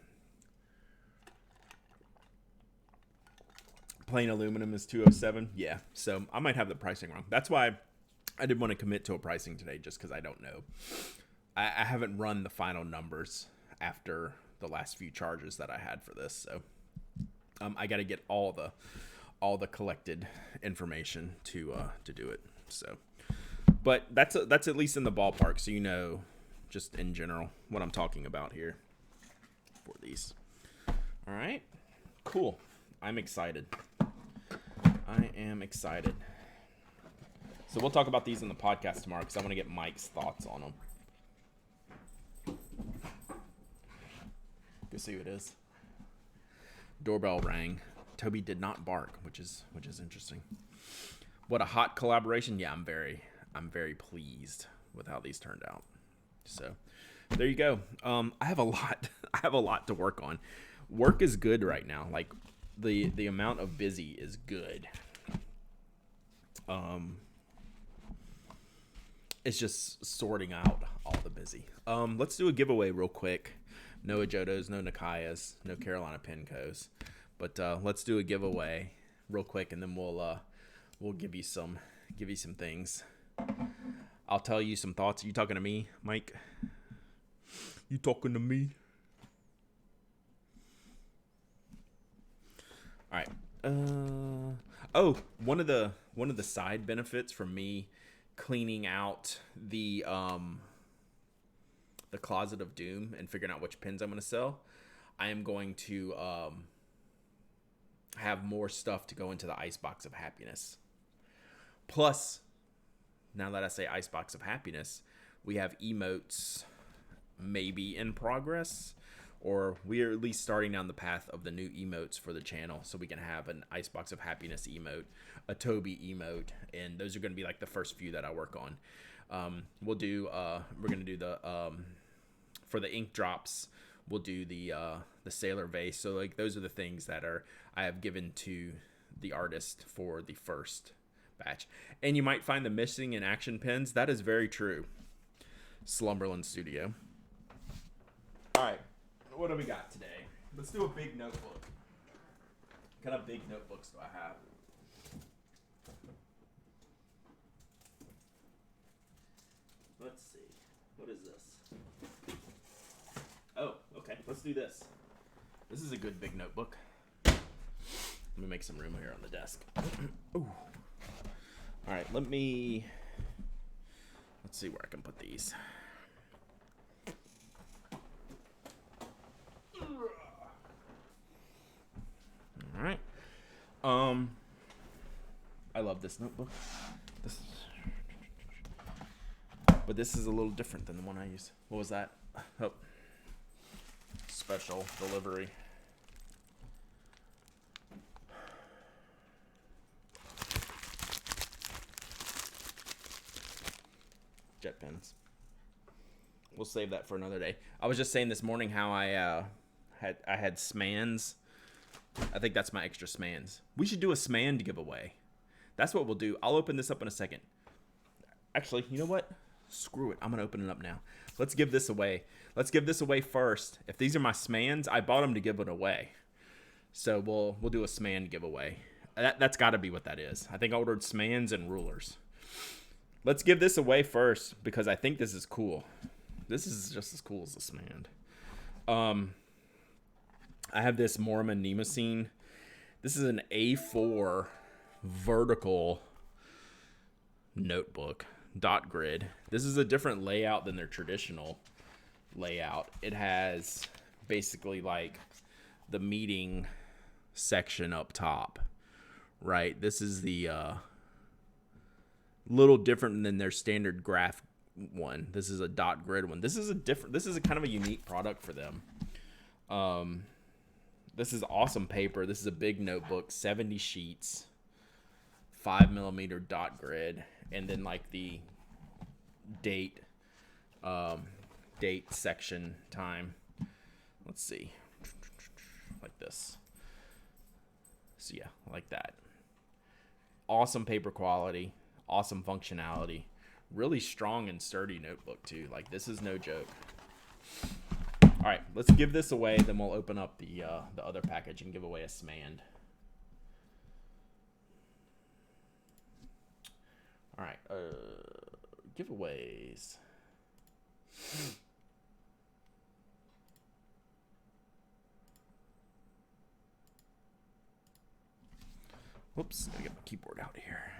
plain aluminum is 207. Yeah. So I might have the pricing wrong. That's why I didn't want to commit to a pricing today, just cause I don't know. I haven't run the final numbers after the last few charges that I had for this, so I got to get all the collected information to do it. So, but that's at least in the ballpark, so you know, just in general what I'm talking about here for these. All right, cool. I'm excited. I am excited. So we'll talk about these in the podcast tomorrow because I want to get Mike's thoughts on them. Go see who it is. Doorbell rang. Toby did not bark, which is interesting. What a hot collaboration! Yeah, I'm very pleased with how these turned out. So there you go. I have a lot to work on. Work is good right now. Like the amount of busy is good. It's just sorting out all the busy. Let's do a giveaway real quick. No Ajotos, no Nakayas, no Carolina Pincos. But let's do a giveaway real quick, and then we'll give you some things. I'll tell you some thoughts. Are you talking to me, Mike? You talking to me? All right. One of the side benefits from me cleaning out the Closet of Doom and figuring out which pins I'm going to sell, I am going to have more stuff to go into the Icebox of Happiness. Plus, now that I say Icebox of Happiness, we have emotes maybe in progress, or we are at least starting down the path of the new emotes for the channel, so we can have an Icebox of Happiness emote, a Toby emote, and those are going to be like the first few that I work on. We're going to do the for the ink drops, we'll do the Sailor Vase. So like those are the things that I have given to the artist for the first batch. And you might find the missing in action pins. That is very true. Slumberland Studio. All right, what do we got today? Let's do a big notebook. What kind of big notebooks do I have? Let's see. What is this? Oh, okay. Let's do this. This is a good big notebook. Let me make some room here on the desk. Ooh. All right, let's see where I can put these. All right. I love this notebook. But this is a little different than the one I used. What was that? Oh. Special delivery. Jet pens. We'll save that for another day. I was just saying this morning how I had Smans. I think that's my extra Smans. We should do a Sman giveaway. That's what we'll do. I'll open this up in a second. Actually, you know what? Screw it. I'm going to open it up now. Let's give this away. Let's give this away first. If these are my Smans, I bought them to give it away. So we'll do a Sman giveaway. That's got to be what that is. I think I ordered Smans and rulers. Let's give this away first because I think this is cool. This is just as cool as a Sman. I have this Mormon Nemosine. This is an A4 vertical notebook. Dot grid. This is a different layout than their traditional layout. It has basically like the meeting section up top, right? This is the little different than their standard graph one. This is a dot grid one. This is a kind of a unique product for them. This is awesome paper. This is a big notebook, 70 sheets, 5mm dot grid. And then like the date section time. Let's see. Like this. So yeah, like that. Awesome paper quality. Awesome functionality. Really strong and sturdy notebook too. Like this is no joke. All right, let's give this away. Then we'll open up the other package and give away a Smand. All right, giveaways. Whoops, gotta get my keyboard out here.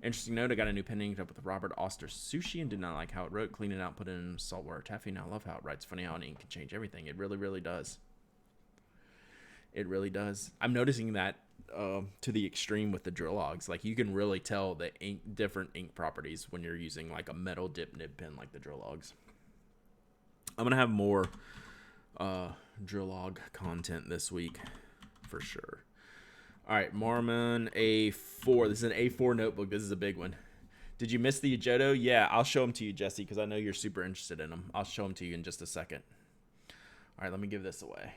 Interesting note, I got a new pen inked up with Robert Oster's Sushi and did not like how it wrote. Clean it out, put it in saltwater taffy. Now I love how it writes. Funny how an ink can change everything. It really, really does. It really does. I'm noticing that to the extreme with the drill logs. Like, you can really tell the different ink properties when you're using like a metal dip nib pen like the drill logs. I'm going to have more drill log content this week for sure. All right, Mormon A4. This is an A4 notebook. This is a big one. Did you miss the Ajoto? Yeah, I'll show them to you, Jesse, because I know you're super interested in them. I'll show them to you in just a second. All right, let me give this away.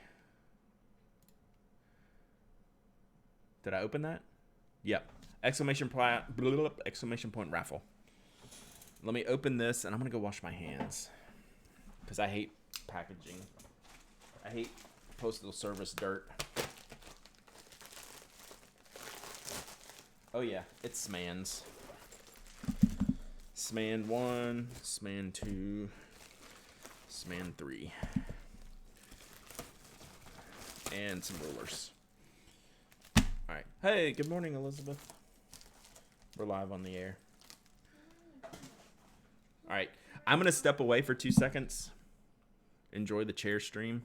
Did I open that? Yep. Exclamation point raffle. Let me open this, and I'm going to go wash my hands because I hate packaging. I hate postal service dirt. Oh, yeah. It's SMANs. SMAN 1, SMAN 2, SMAN 3. And some rulers. All right. Hey, good morning, Elizabeth. We're live on the air. All right. I'm going to step away for 2 seconds. Enjoy the chair stream.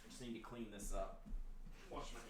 Just need to clean this up. Wash my hands.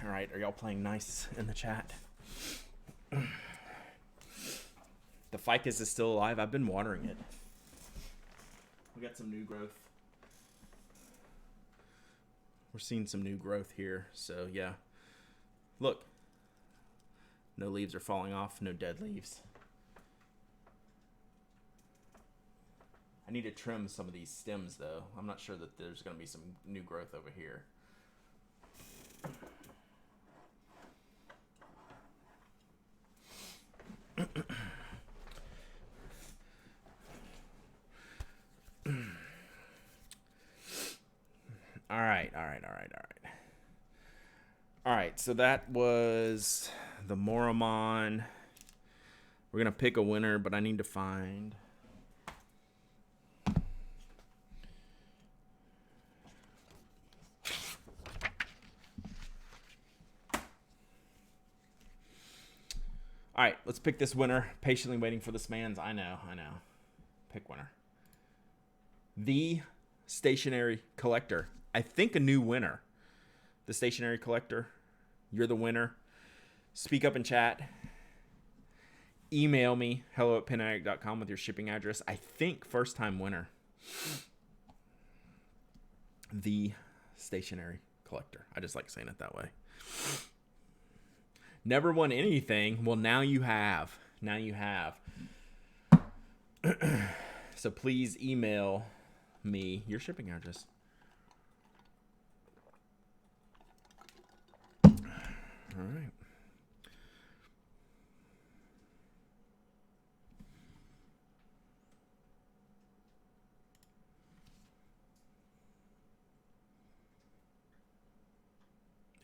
All right, are y'all playing nice in the chat? The ficus is still alive. I've been watering it. We got some new growth. We're seeing some new growth here, so yeah. Look. No leaves are falling off, no dead leaves. I need to trim some of these stems, though. I'm not sure that there's going to be some new growth over here. All right, so that was the Moramon. We're going to pick a winner, but I need to find... All right, let's pick this winner. Patiently waiting for the SMANs. I know. Pick winner. The Stationary Collector. I think a new winner. The Stationary Collector. You're the winner. Speak up in chat. Email me, hello@penaddict.com with your shipping address. I think first time winner. The Stationary Collector. I just like saying it that way. Never won anything. Well, now you have. So please email me your shipping address. All right.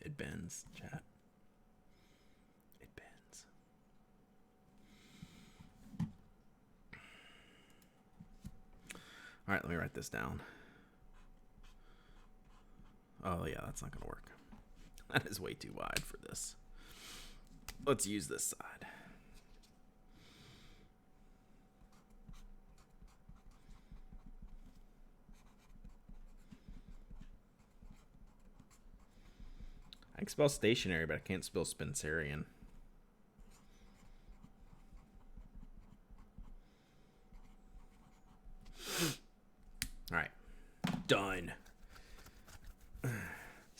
It bends, chat. It bends. All right, let me write this down. Oh, yeah, that's not going to work. That is way too wide for this. Let's use this side. I can spell stationary, but I can't spell Spencerian.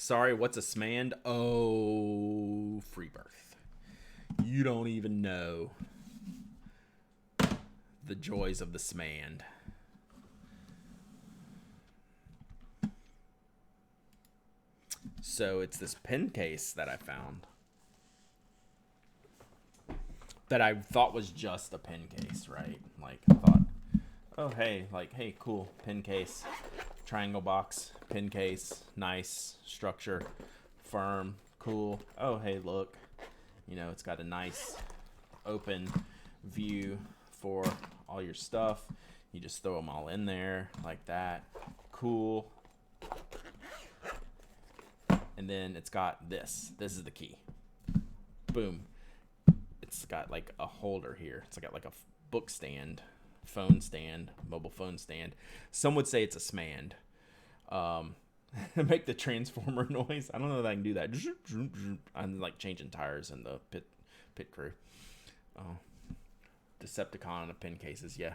Sorry, what's a smand? Oh, free birth. You don't even know the joys of the smand. So it's this pen case that I found that I thought was just a pen case, right? Like, I thought, oh, hey, cool, pen case, triangle box, pen case, nice structure, firm, cool. Oh, hey, look, it's got a nice open view for all your stuff. You just throw them all in there like that. Cool. And then it's got this. This is the key. Boom. It's got like a holder here. It's got like a book stand, phone stand, mobile phone stand. Some would say it's a smand. Make the transformer noise. I don't know if I can do that. I'm like changing tires in the pit crew. Decepticon of pen cases, yeah.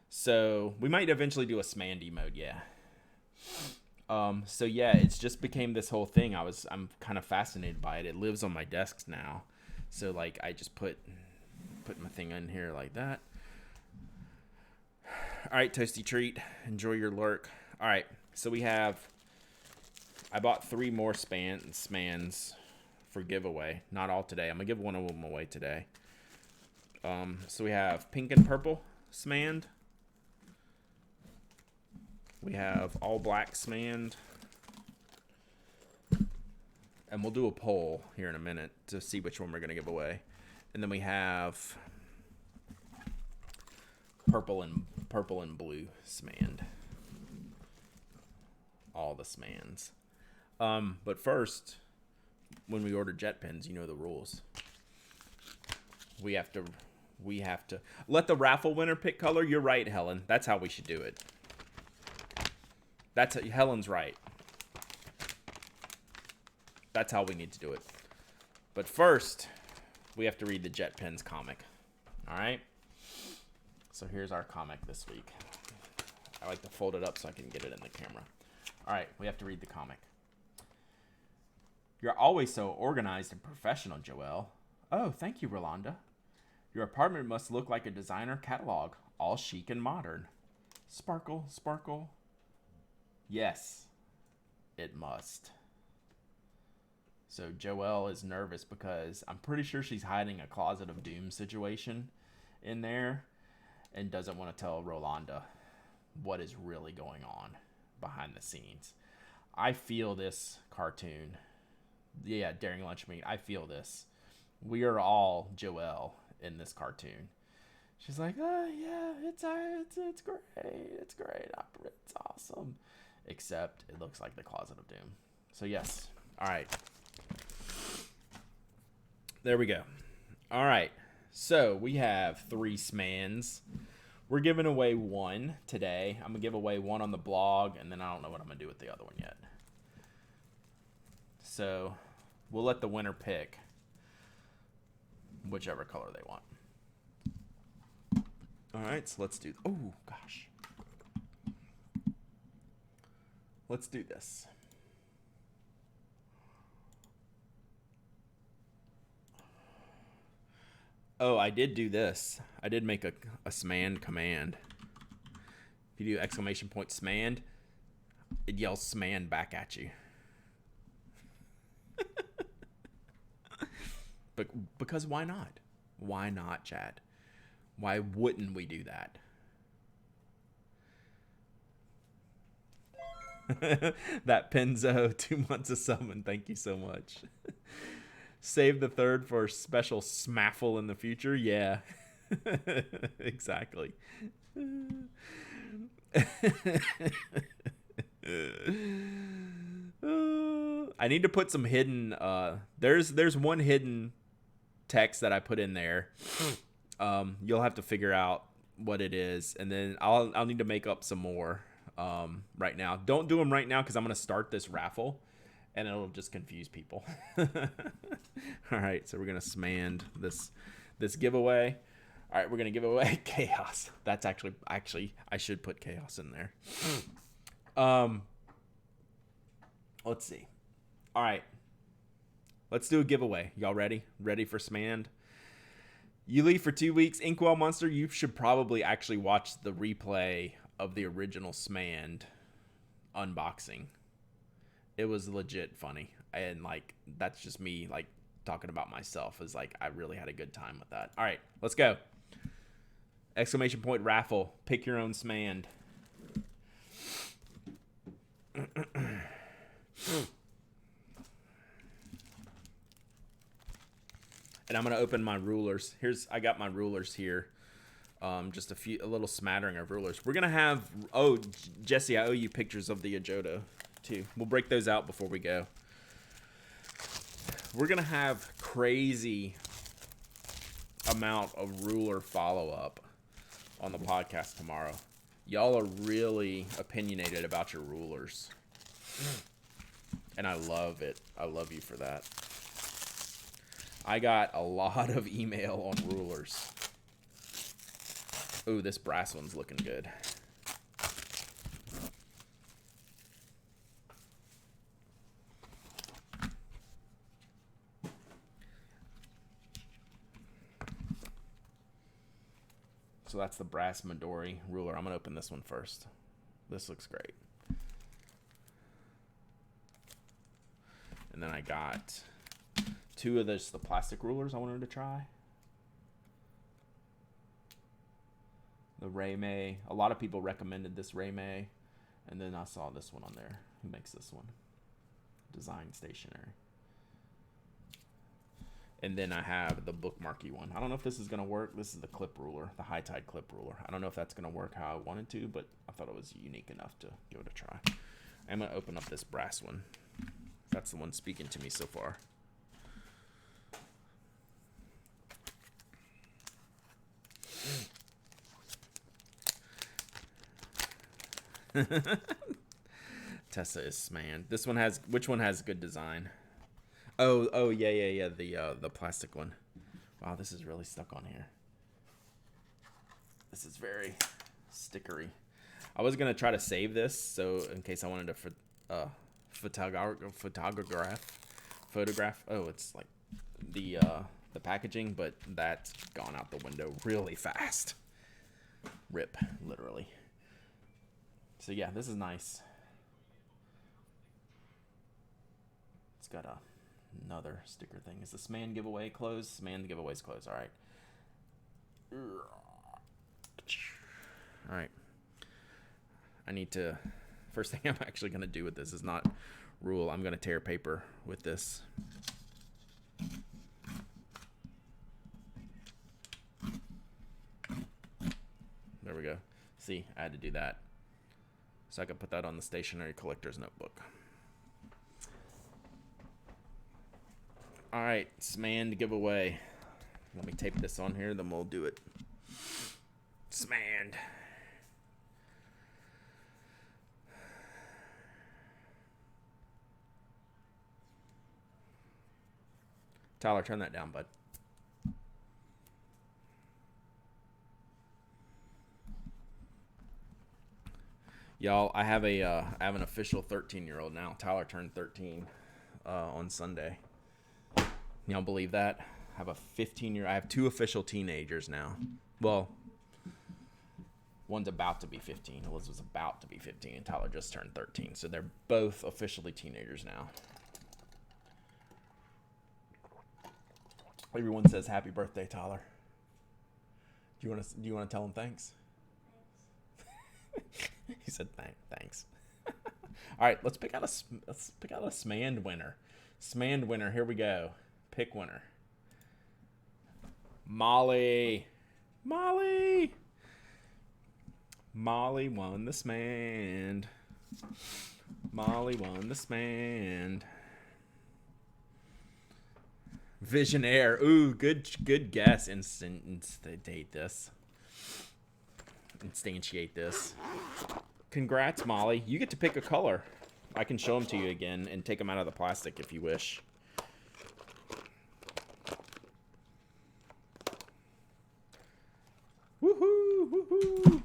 So we might eventually do a Smandy mode, yeah. So yeah, it's just became this whole thing. I'm kind of fascinated by it. It lives on my desk now. So like I just put my thing in here like that. All right, Toasty Treat, enjoy your lurk. All right, so I bought 3 more Smans for giveaway. Not all today. I'm gonna give one of them away today. So we have pink and purple Smand. We have all black Smand. And we'll do a poll here in a minute to see which one we're going to give away. And then we have purple and blue Smand. All the Smans. But first, when we order jet pens, you know the rules. We have to let the raffle winner pick color. You're right, Helen. That's how we should do it. Helen's right. That's how we need to do it. But first, we have to read the Jet Pens comic. All right? So here's our comic this week. I like to fold it up so I can get it in the camera. All right, we have to read the comic. You're always so organized and professional, Joelle. Oh, thank you, Rolanda. Your apartment must look like a designer catalog, all chic and modern. Sparkle, sparkle. Yes, it must. So Joelle is nervous because I'm pretty sure she's hiding a Closet of Doom situation in there and doesn't want to tell Rolanda what is really going on behind the scenes. I feel this cartoon. Yeah, Daring Lunch Meat. I feel this. We are all Joelle in this cartoon. She's like, oh yeah, it's great. It's great. It's awesome. Except it looks like the Closet of Doom. So yes. All right. There we go. All right. So we have 3 Smans. We're giving away 1 today. I'm going to give away 1 on the blog, and then I don't know what I'm going to do with the other one yet. So we'll let the winner pick whichever color they want. All right, so let's do... Oh, gosh. Let's do this. Oh, I did do this. I did make a Smand command. If you do exclamation point Smand, it yells Smand back at you. But because why not? Why not, Chad? Why wouldn't we do that? That Penzo, 2 months of summon. Thank you so much. Save the 3rd for a special smaffle in the future. Yeah, exactly. I need to put some hidden. There's one hidden text that I put in there. You'll have to figure out what it is, and then I'll need to make up some more. Right now, don't do them right now because I'm gonna start this raffle. And it'll just confuse people. All right, so we're gonna Smand this giveaway. All right, we're gonna give away Chaos. That's actually I should put Chaos in there. Let's see. All right. Let's do a giveaway. Y'all ready? Ready for Smand? You leave for 2 weeks. Inkwell Monster, you should probably actually watch the replay of the original Smand unboxing. It was legit funny. And, like, that's just me, like, talking about myself. Is like, I really had a good time with that. All right, let's go. Exclamation point raffle. Pick your own Smand. And I'm gonna open my rulers. I got my rulers here. Just a little smattering of rulers. We're gonna have. Oh, Jesse, I owe you pictures of the Ajoto too. We'll break those out before we go. We're gonna have crazy amount of ruler follow up on the podcast tomorrow. Y'all are really opinionated about your rulers, and I love it. I love you for that. I got a lot of email on rulers. Ooh, this brass one's looking good. So that's the brass Midori ruler. I'm going to open this one first. This looks great. And then I got two of the plastic rulers I wanted to try. The Raymay. A lot of people recommended this Raymay. And then I saw this one on there. Who makes this one? Design Stationery. And then I have the bookmarky one. I don't know if this is going to work. This is the clip ruler, the high tide clip ruler. I don't know if that's going to work how I wanted to, but I thought it was unique enough to give it a try. I'm going to open up this brass one. That's the one speaking to me so far. Tessa is Smand. This one has, which one has good design? Oh yeah. The plastic one. Wow, this is really stuck on here. This is very stickery. I was gonna try to save this so in case I wanted to photograph. Oh, it's like the packaging, but that's gone out the window really fast. Rip, literally. So yeah, this is nice. It's got another sticker thing. Is the Smand giveaway closed? Smand giveaway's closed. All right. All right. I need to. First thing I'm actually going to do with this is not rule. I'm going to tear paper with this. There we go. See, I had to do that. So I can put that on the stationery collector's notebook. All right, Smand giveaway. Let me tape this on here, then we'll do it. Smand. Tyler, turn that down, bud. Y'all, I have an official 13-year-old now. Tyler turned 13 on Sunday. Y'all believe that? I have two official teenagers now. Well, one's about to be 15. Elizabeth's about to be 15, and Tyler just turned 13. So they're both officially teenagers now. Everyone says happy birthday, Tyler. Do you want to tell them thanks? He said thanks. All right, let's pick out a Smand winner. Smand winner. Here we go. Pick winner. Molly won the Smand. Molly won the Smand. Visionaire. Ooh, good guess. Instantiate this. Congrats, Molly. You get to pick a color. I can show them to you again and take them out of the plastic if you wish. Woohoo!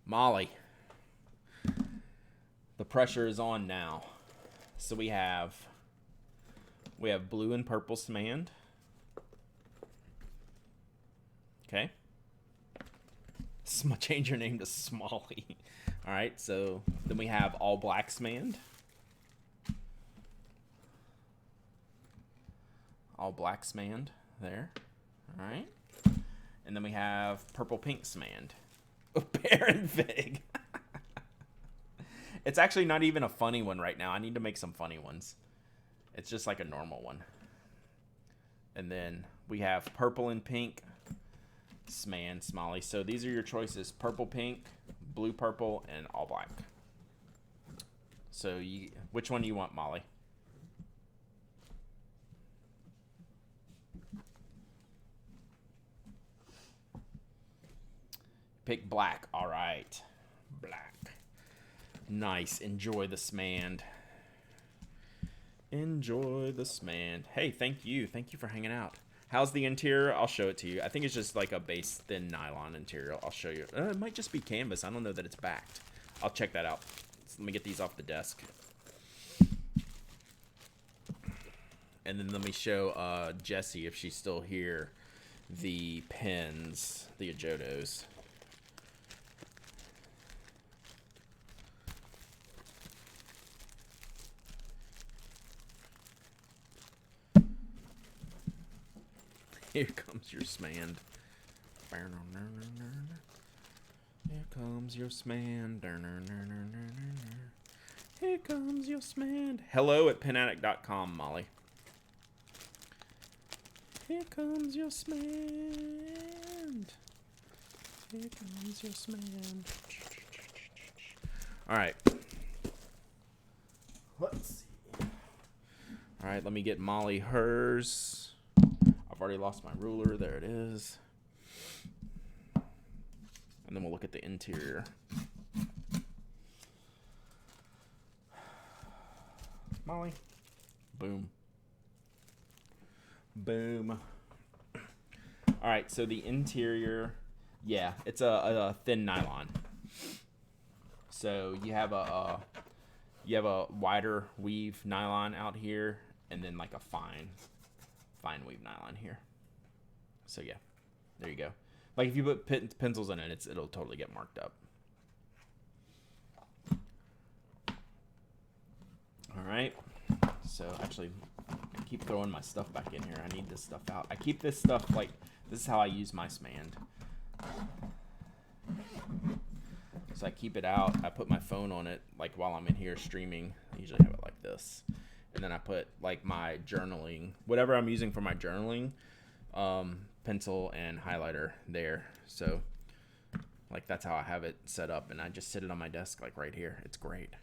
Molly. The pressure is on now. So we have blue and purple Smand. Okay. Change your name to Smalley. All right, so then we have all black Smand. All black Smand there. All right. And then we have purple pink Smand. Baron Fig. It's actually not even a funny one right now. I need to make some funny ones. It's just like a normal one. And then we have purple and pink Smand, Smalley. So these are your choices: purple, pink, blue, purple, and all black. So which one do you want, Molly? Pick black. All right. Black. Nice. Enjoy the Smand. Enjoy the Smand. Hey, thank you. Thank you for hanging out. How's the interior? I'll show it to you. I think it's just like a base thin nylon interior. I'll show you. It might just be canvas. I don't know that it's backed. I'll check that out. So let me get these off the desk. And then let me show Jessie, if she's still here, the pins, the Ajotos. Here comes your Smand. Here comes your Smand. Here comes your Smand. Hello at penaddict.com, Molly. Here comes your Smand. Here comes your Smand. All right. Let's see. All right, let me get Molly hers. I've already lost my ruler. There it is. And then we'll look at the interior. Molly. Boom. Boom. All right, so the interior, yeah, it's a thin nylon. So you have a wider weave nylon out here, and then like a fine weave nylon here. So yeah, there you go. Like if you put pencils in it, it'll totally get marked up. All right. So actually, I keep throwing my stuff back in here. I need this stuff out. I keep this stuff like, this is how I use my Smand. So I keep it out. I put my phone on it like while I'm in here streaming. I usually have it like this. And then I put like my journaling, whatever I'm using for my journaling, pencil and highlighter there. So like that's how I have it set up, and I just sit it on my desk like right here. It's great.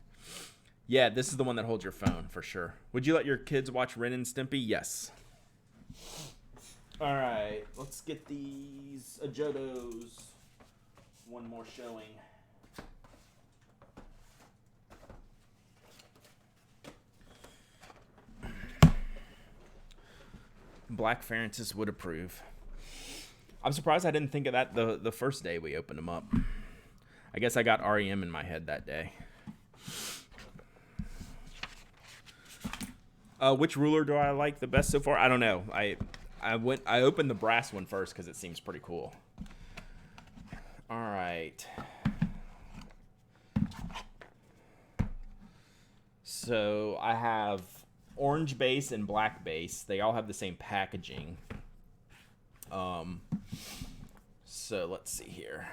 Yeah, this is the one that holds your phone for sure. Would you let your kids watch Ren and Stimpy? Yes. All right, let's get these Ajotos. One more showing. Black Ferencis would approve. I'm surprised I didn't think of that the first day we opened them up. I guess I got REM in my head that day. Which ruler do I like the best so far? I don't know. I opened the brass one first because it seems pretty cool. All right. So I have orange base and black base. They all have the same packaging. So let's see here.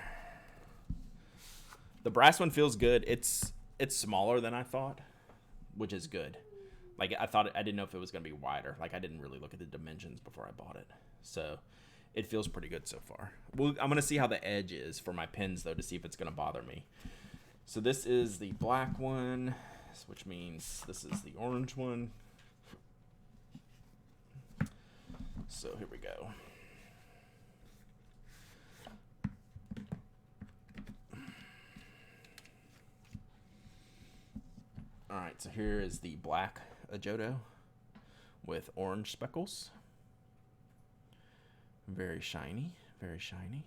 The brass one feels good. It's smaller than I thought, which is good. Like I didn't know if it was going to be wider. Like I didn't really look at the dimensions before I bought it. So it feels pretty good so far. I'm going to see how the edge is for my pins though, to see if it's going to bother me. So this is the black one, which means this is the orange one. So here we go. All right, so here is the black Ajoto with orange speckles. Very shiny, very shiny.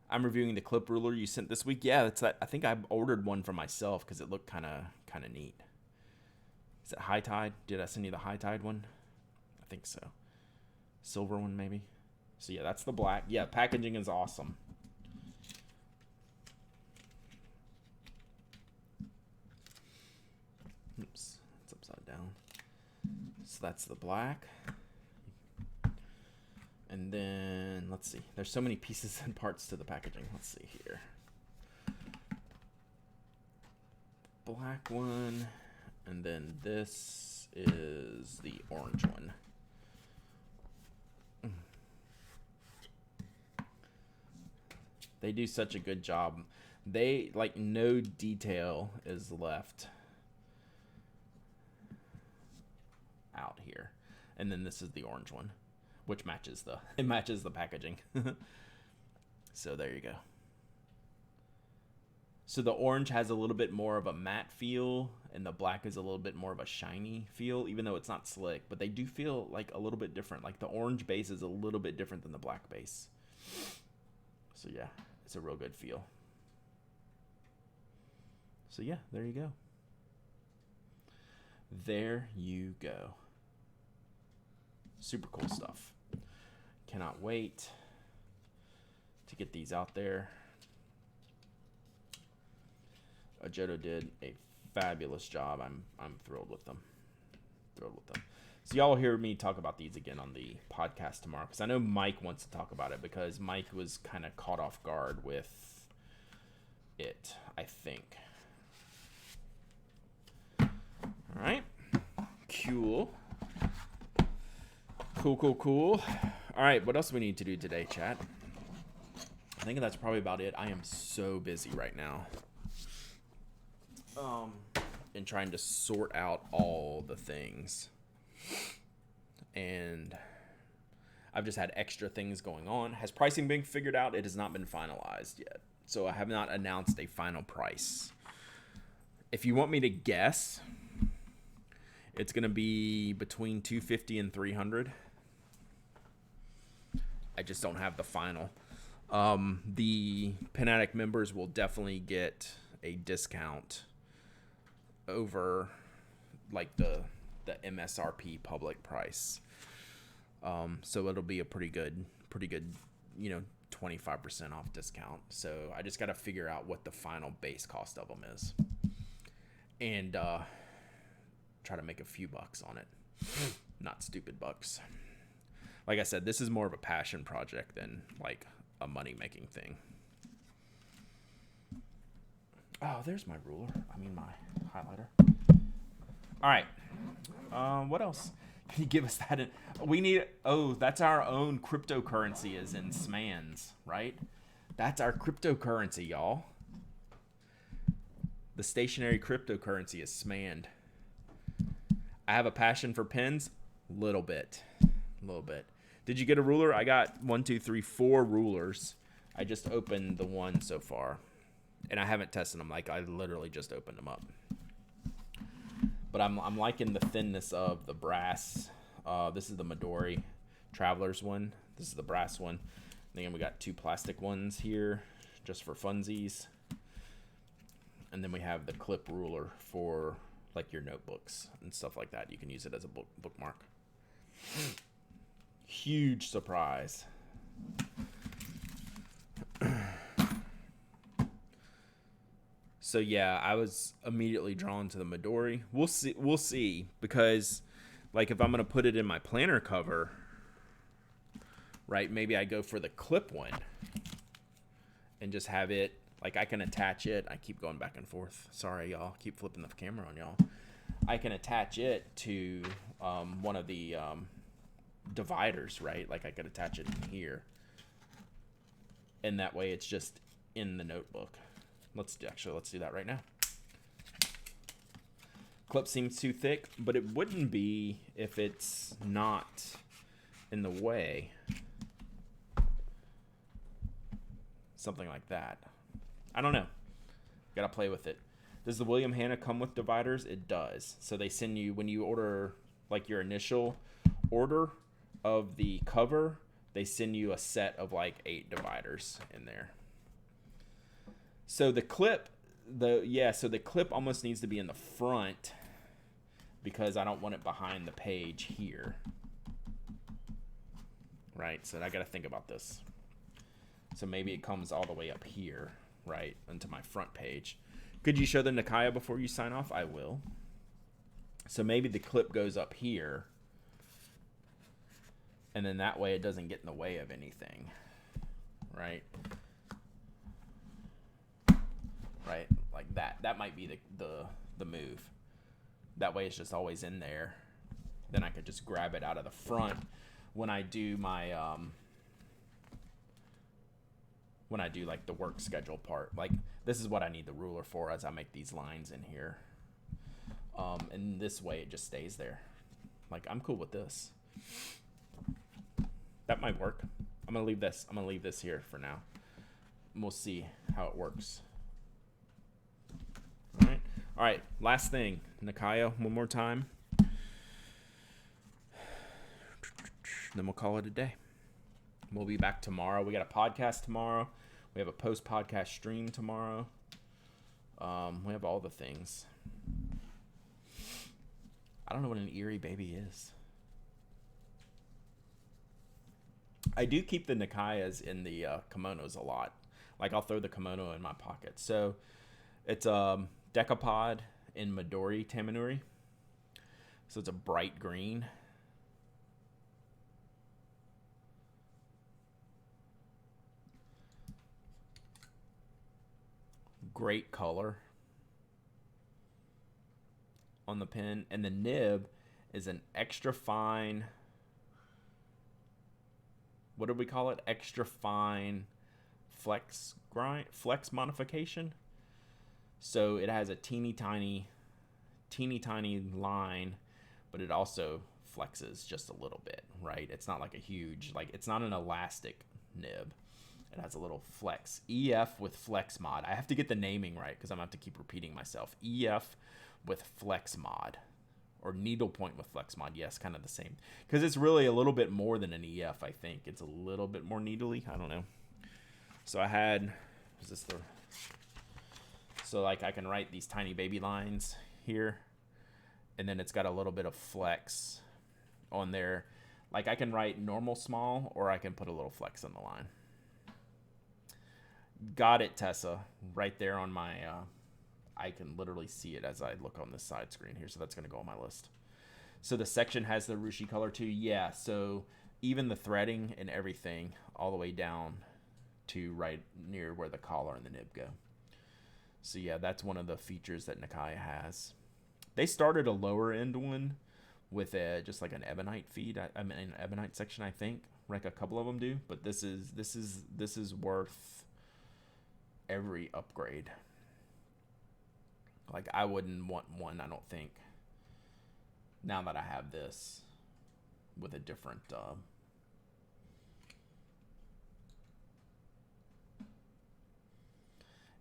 I'm reviewing the clip ruler you sent this week. Yeah, that's that. I think I ordered one for myself because it looked kind of neat. Is it High Tide? Did I send you the High Tide one? I think so. Silver one maybe. So yeah, that's the black. Yeah, packaging is awesome. Oops, it's upside down. So that's the black. And then, let's see. There's so many pieces and parts to the packaging. Let's see here. Black one. And then this is the orange one. They do such a good job. They, like, no detail is left out here. And then this is the orange one, which matches the packaging. So there you go. So the orange has a little bit more of a matte feel, and the black is a little bit more of a shiny feel, even though it's not slick, but they do feel like a little bit different. Like the orange base is a little bit different than the black base. So yeah, it's a real good feel. So yeah, there you go. There you go. Super cool stuff. Cannot wait to get these out there. Ajoto did a fabulous job. I'm thrilled with them. So y'all will hear me talk about these again on the podcast tomorrow, because I know Mike wants to talk about it, because Mike was kind of caught off guard with it, I think. All right. Cool. All right, what else do we need to do today, chat? I think that's probably about it. I am so busy right now. And trying to sort out all the things. And I've just had extra things going on. Has pricing been figured out? It has not been finalized yet. So I have not announced a final price. If you want me to guess, it's going to be between $250 and $300. I just don't have the final. The Pen Addict members will definitely get a discount over like the MSRP public price. So it'll be a pretty good, 25% off discount. So I just got to figure out what the final base cost of them is, and try to make a few bucks on it. Not stupid bucks. Like I said, this is more of a passion project than like a money-making thing. Oh, there's my ruler. My highlighter. All right. What else? Can you give us that? That's our own cryptocurrency is in SMANs, right? That's our cryptocurrency, y'all. The stationary cryptocurrency is SMANed. I have a passion for pens. Little bit. Did you get a ruler? I got 4 rulers. I just opened the one so far. And I haven't tested them. Like, I literally just opened them up. But I'm liking the thinness of the brass. This is the Midori Traveler's one. This is the brass one. And then we got 2 plastic ones here just for funsies. And then we have the clip ruler for like your notebooks and stuff like that. You can use it as a bookmark. Huge surprise. So yeah, I was immediately drawn to the Midori. We'll see, because like if I'm gonna put it in my planner cover, right? Maybe I go for the clip one and just have it like I can attach it. I keep going back and forth. Sorry, y'all. Keep flipping the camera on y'all. I can attach it to one of the dividers, right? Like I could attach it in here, and that way it's just in the notebook. Let's do that right now. Clip seems too thick, but it wouldn't be if it's not in the way. Something like that. I don't know. Gotta play with it. Does the William Hanna come with dividers? It does. So they send you, when you order like your initial order of the cover, they send you a set of like 8 dividers in there. So the clip, so the clip almost needs to be in the front because I don't want it behind the page here. Right, so I got to think about this. So maybe it comes all the way up here, right, into my front page. Could you show the Nikaya before you sign off? I will. So maybe the clip goes up here, and then that way it doesn't get in the way of anything, right? Right, like that. That might be the move. That way it's just always in there. Then I could just grab it out of the front when I do my when I do like the work schedule part. Like this is what I need the ruler for as I make these lines in here. And this way it just stays there. Like I'm cool with this. That might work. I'm gonna leave this here for now. And we'll see how it works. All right. Last thing, Nikaya, one more time. Then we'll call it a day. We'll be back tomorrow. We got a podcast tomorrow. We have a post-podcast stream tomorrow. We have all the things. I don't know what an eerie baby is. I do keep the Nikayas in the kimonos a lot. Like I'll throw the kimono in my pocket. So it's Decapod in Midori Tamanuri. So it's a bright green. Great color on the pen. And the nib is an extra fine, what did we call it? Extra fine flex modification. So it has a teeny tiny line, but it also flexes just a little bit, right? It's not like a huge, like it's not an elastic nib. It has a little flex. EF with flex mod. I have to get the naming right because I'm going to have to keep repeating myself. EF with flex mod. Or needle point with flex mod. Yes, kind of the same. Because it's really a little bit more than an EF, I think. It's a little bit more needly. I don't know. So I had... Is this the... So like I can write these tiny baby lines here. And then it's got a little bit of flex on there. Like I can write normal small or I can put a little flex on the line. Got it, Tessa. Right there on my... I can literally see it as I look on this side screen here. So that's going to go on my list. So the section has the ruchi color too. Yeah, so even the threading and everything all the way down to right near where the collar and the nib go. So yeah, that's one of the features that Nikaya has. They started a lower end one with just like an ebonite feed. I mean, an ebonite section, I think. Like a couple of them do. But this is worth every upgrade. Like I wouldn't want one, I don't think, now that I have this with a different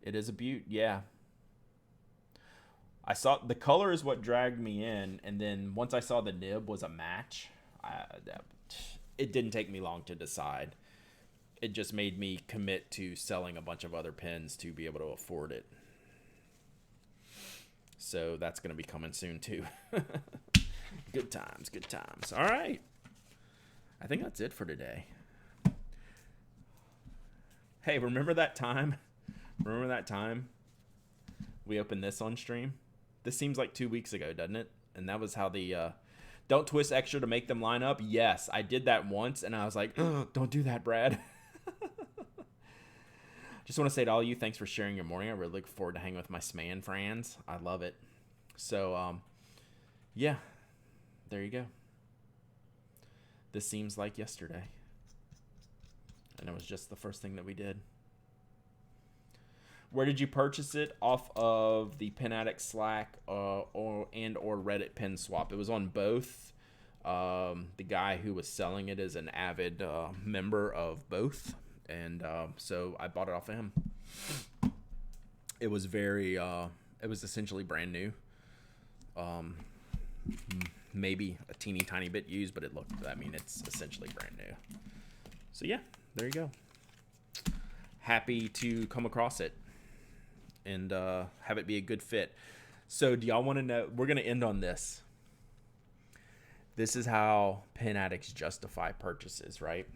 it is a beaut. Yeah, I saw the color is what dragged me in, and then once I saw the nib was a match, it didn't take me long to decide. It just made me commit to selling a bunch of other pens to be able to afford it. So that's going to be coming soon too. Good times, good times. All right. I think that's it for today. Hey, remember that time? Remember that time we opened this on stream? This seems like 2 weeks ago, doesn't it? And that was how the don't twist extra to make them line up. Yes, I did that once, and I was like, oh, don't do that, Brad. Just want to say to all you, thanks for sharing your morning. I really look forward to hanging with my Sman friends. I love it. So, yeah, there you go. This seems like yesterday. And it was just the first thing that we did. Where did you purchase it? Off of the Pen Addict Slack or Reddit Pen Swap. It was on both. The guy who was selling it is an avid member of both. And so I bought it off of him. It was it was essentially brand new. Maybe a teeny tiny bit used, but it looked, I mean, it's essentially brand new. So yeah, there you go. Happy to come across it. and have it be a good fit. So do y'all want to know? We're going to end on this. This is how pen addicts justify purchases, right?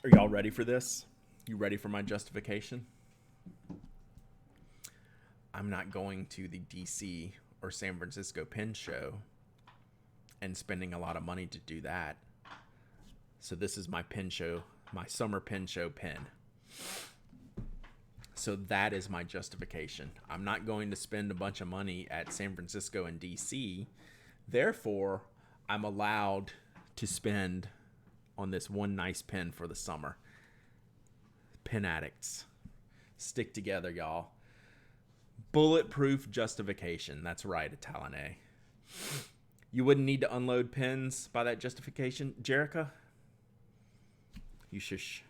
Are y'all ready for this? You ready for my justification? I'm not going to the DC or San Francisco pen show and spending a lot of money to do that. So this is my pen show, my summer pen show pen. So that is my justification. I'm not going to spend a bunch of money at San Francisco and DC. Therefore, I'm allowed to spend on this one nice pen for the summer. Pen addicts. Stick together, y'all. Bulletproof justification. That's right, Italian. You wouldn't need to unload pens by that justification, Jerica? You shush.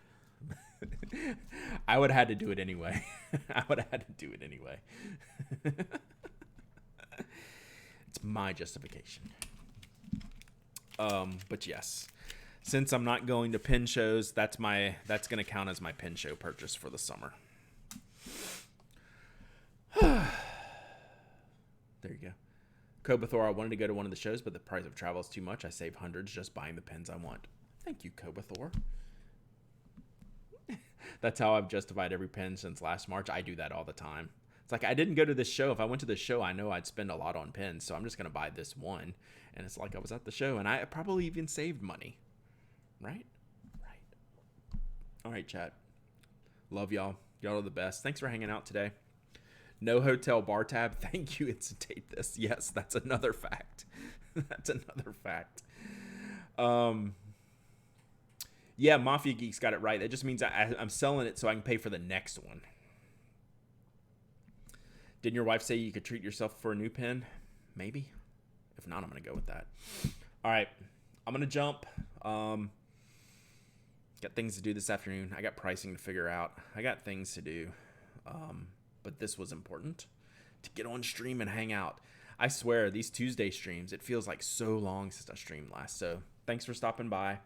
I would have had to do it anyway. It's my justification. But yes, since I'm not going to pen shows, that's going to count as my pen show purchase for the summer. There you go. Kobathor, I wanted to go to one of the shows, but the price of travel is too much. I save hundreds just buying the pens I want. Thank you, Kobathor. That's how I've justified every pen since last March. I do that all the time. It's like, I didn't go to this show. If I went to this show, I know I'd spend a lot on pens, so I'm just going to buy this one. And it's like I was at the show, and I probably even saved money. Right? All right, chat. Love y'all. Y'all are the best. Thanks for hanging out today. No hotel bar tab. Thank you, Incitate This. Yes, that's another fact. Yeah, Mafia Geeks got it right. That just means I'm selling it so I can pay for the next one. Didn't your wife say you could treat yourself for a new pen? Maybe. If not, I'm going to go with that. All right. I'm going to jump. Got things to do this afternoon. I got pricing to figure out. I got things to do. But this was important. To get on stream and hang out. I swear, these Tuesday streams, it feels like so long since I streamed last. So thanks for stopping by.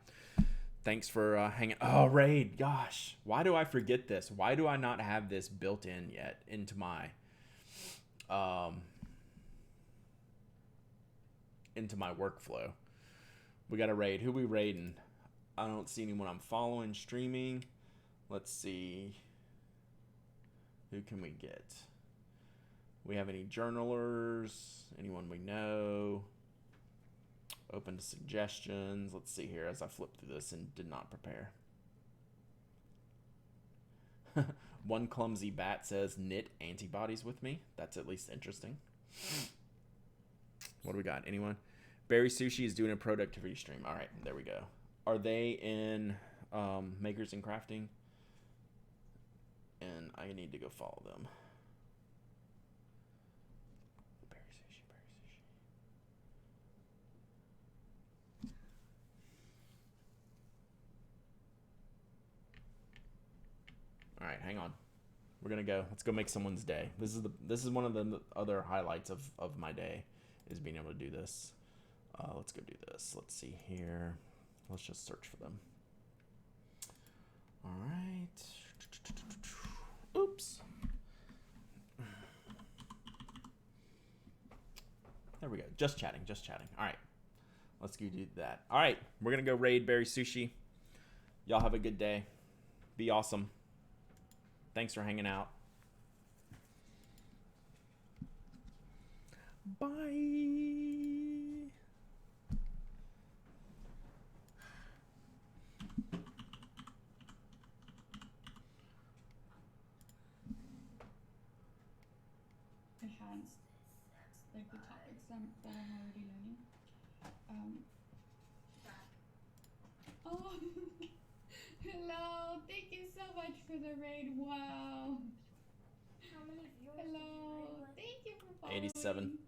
Thanks for hanging. Oh, Raid. Gosh, why do I forget this? Why do I not have this built in yet into my workflow? We got a raid. Who we raiding? I don't see anyone I'm following streaming. Let's see. Who can we get? We have any journalers? Anyone we know? Open to suggestions. Let's see here as I flip through this and did not prepare. One clumsy bat says knit antibodies with me. That's at least interesting. What do we got? Anyone? Berry Sushi is doing a productivity stream. All right, there we go. Are they in Makers and Crafting? And I need to go follow them. Berry Sushi. All right, hang on. We're gonna go. Let's go make someone's day. This is one of the other highlights of my day, is being able to do this. Let's go do this. Let's see here. Let's just search for them. All right. Oops. There we go. Just chatting. All right. Let's go do that. All right. We're going to go raid Berry Sushi. Y'all have a good day. Be awesome. Thanks for hanging out. Bye. Enhanced, like the topics that I'm already learning. Oh, hello! Thank you so much for the raid. Wow. How many viewers? Hello. Thank you for following. 87.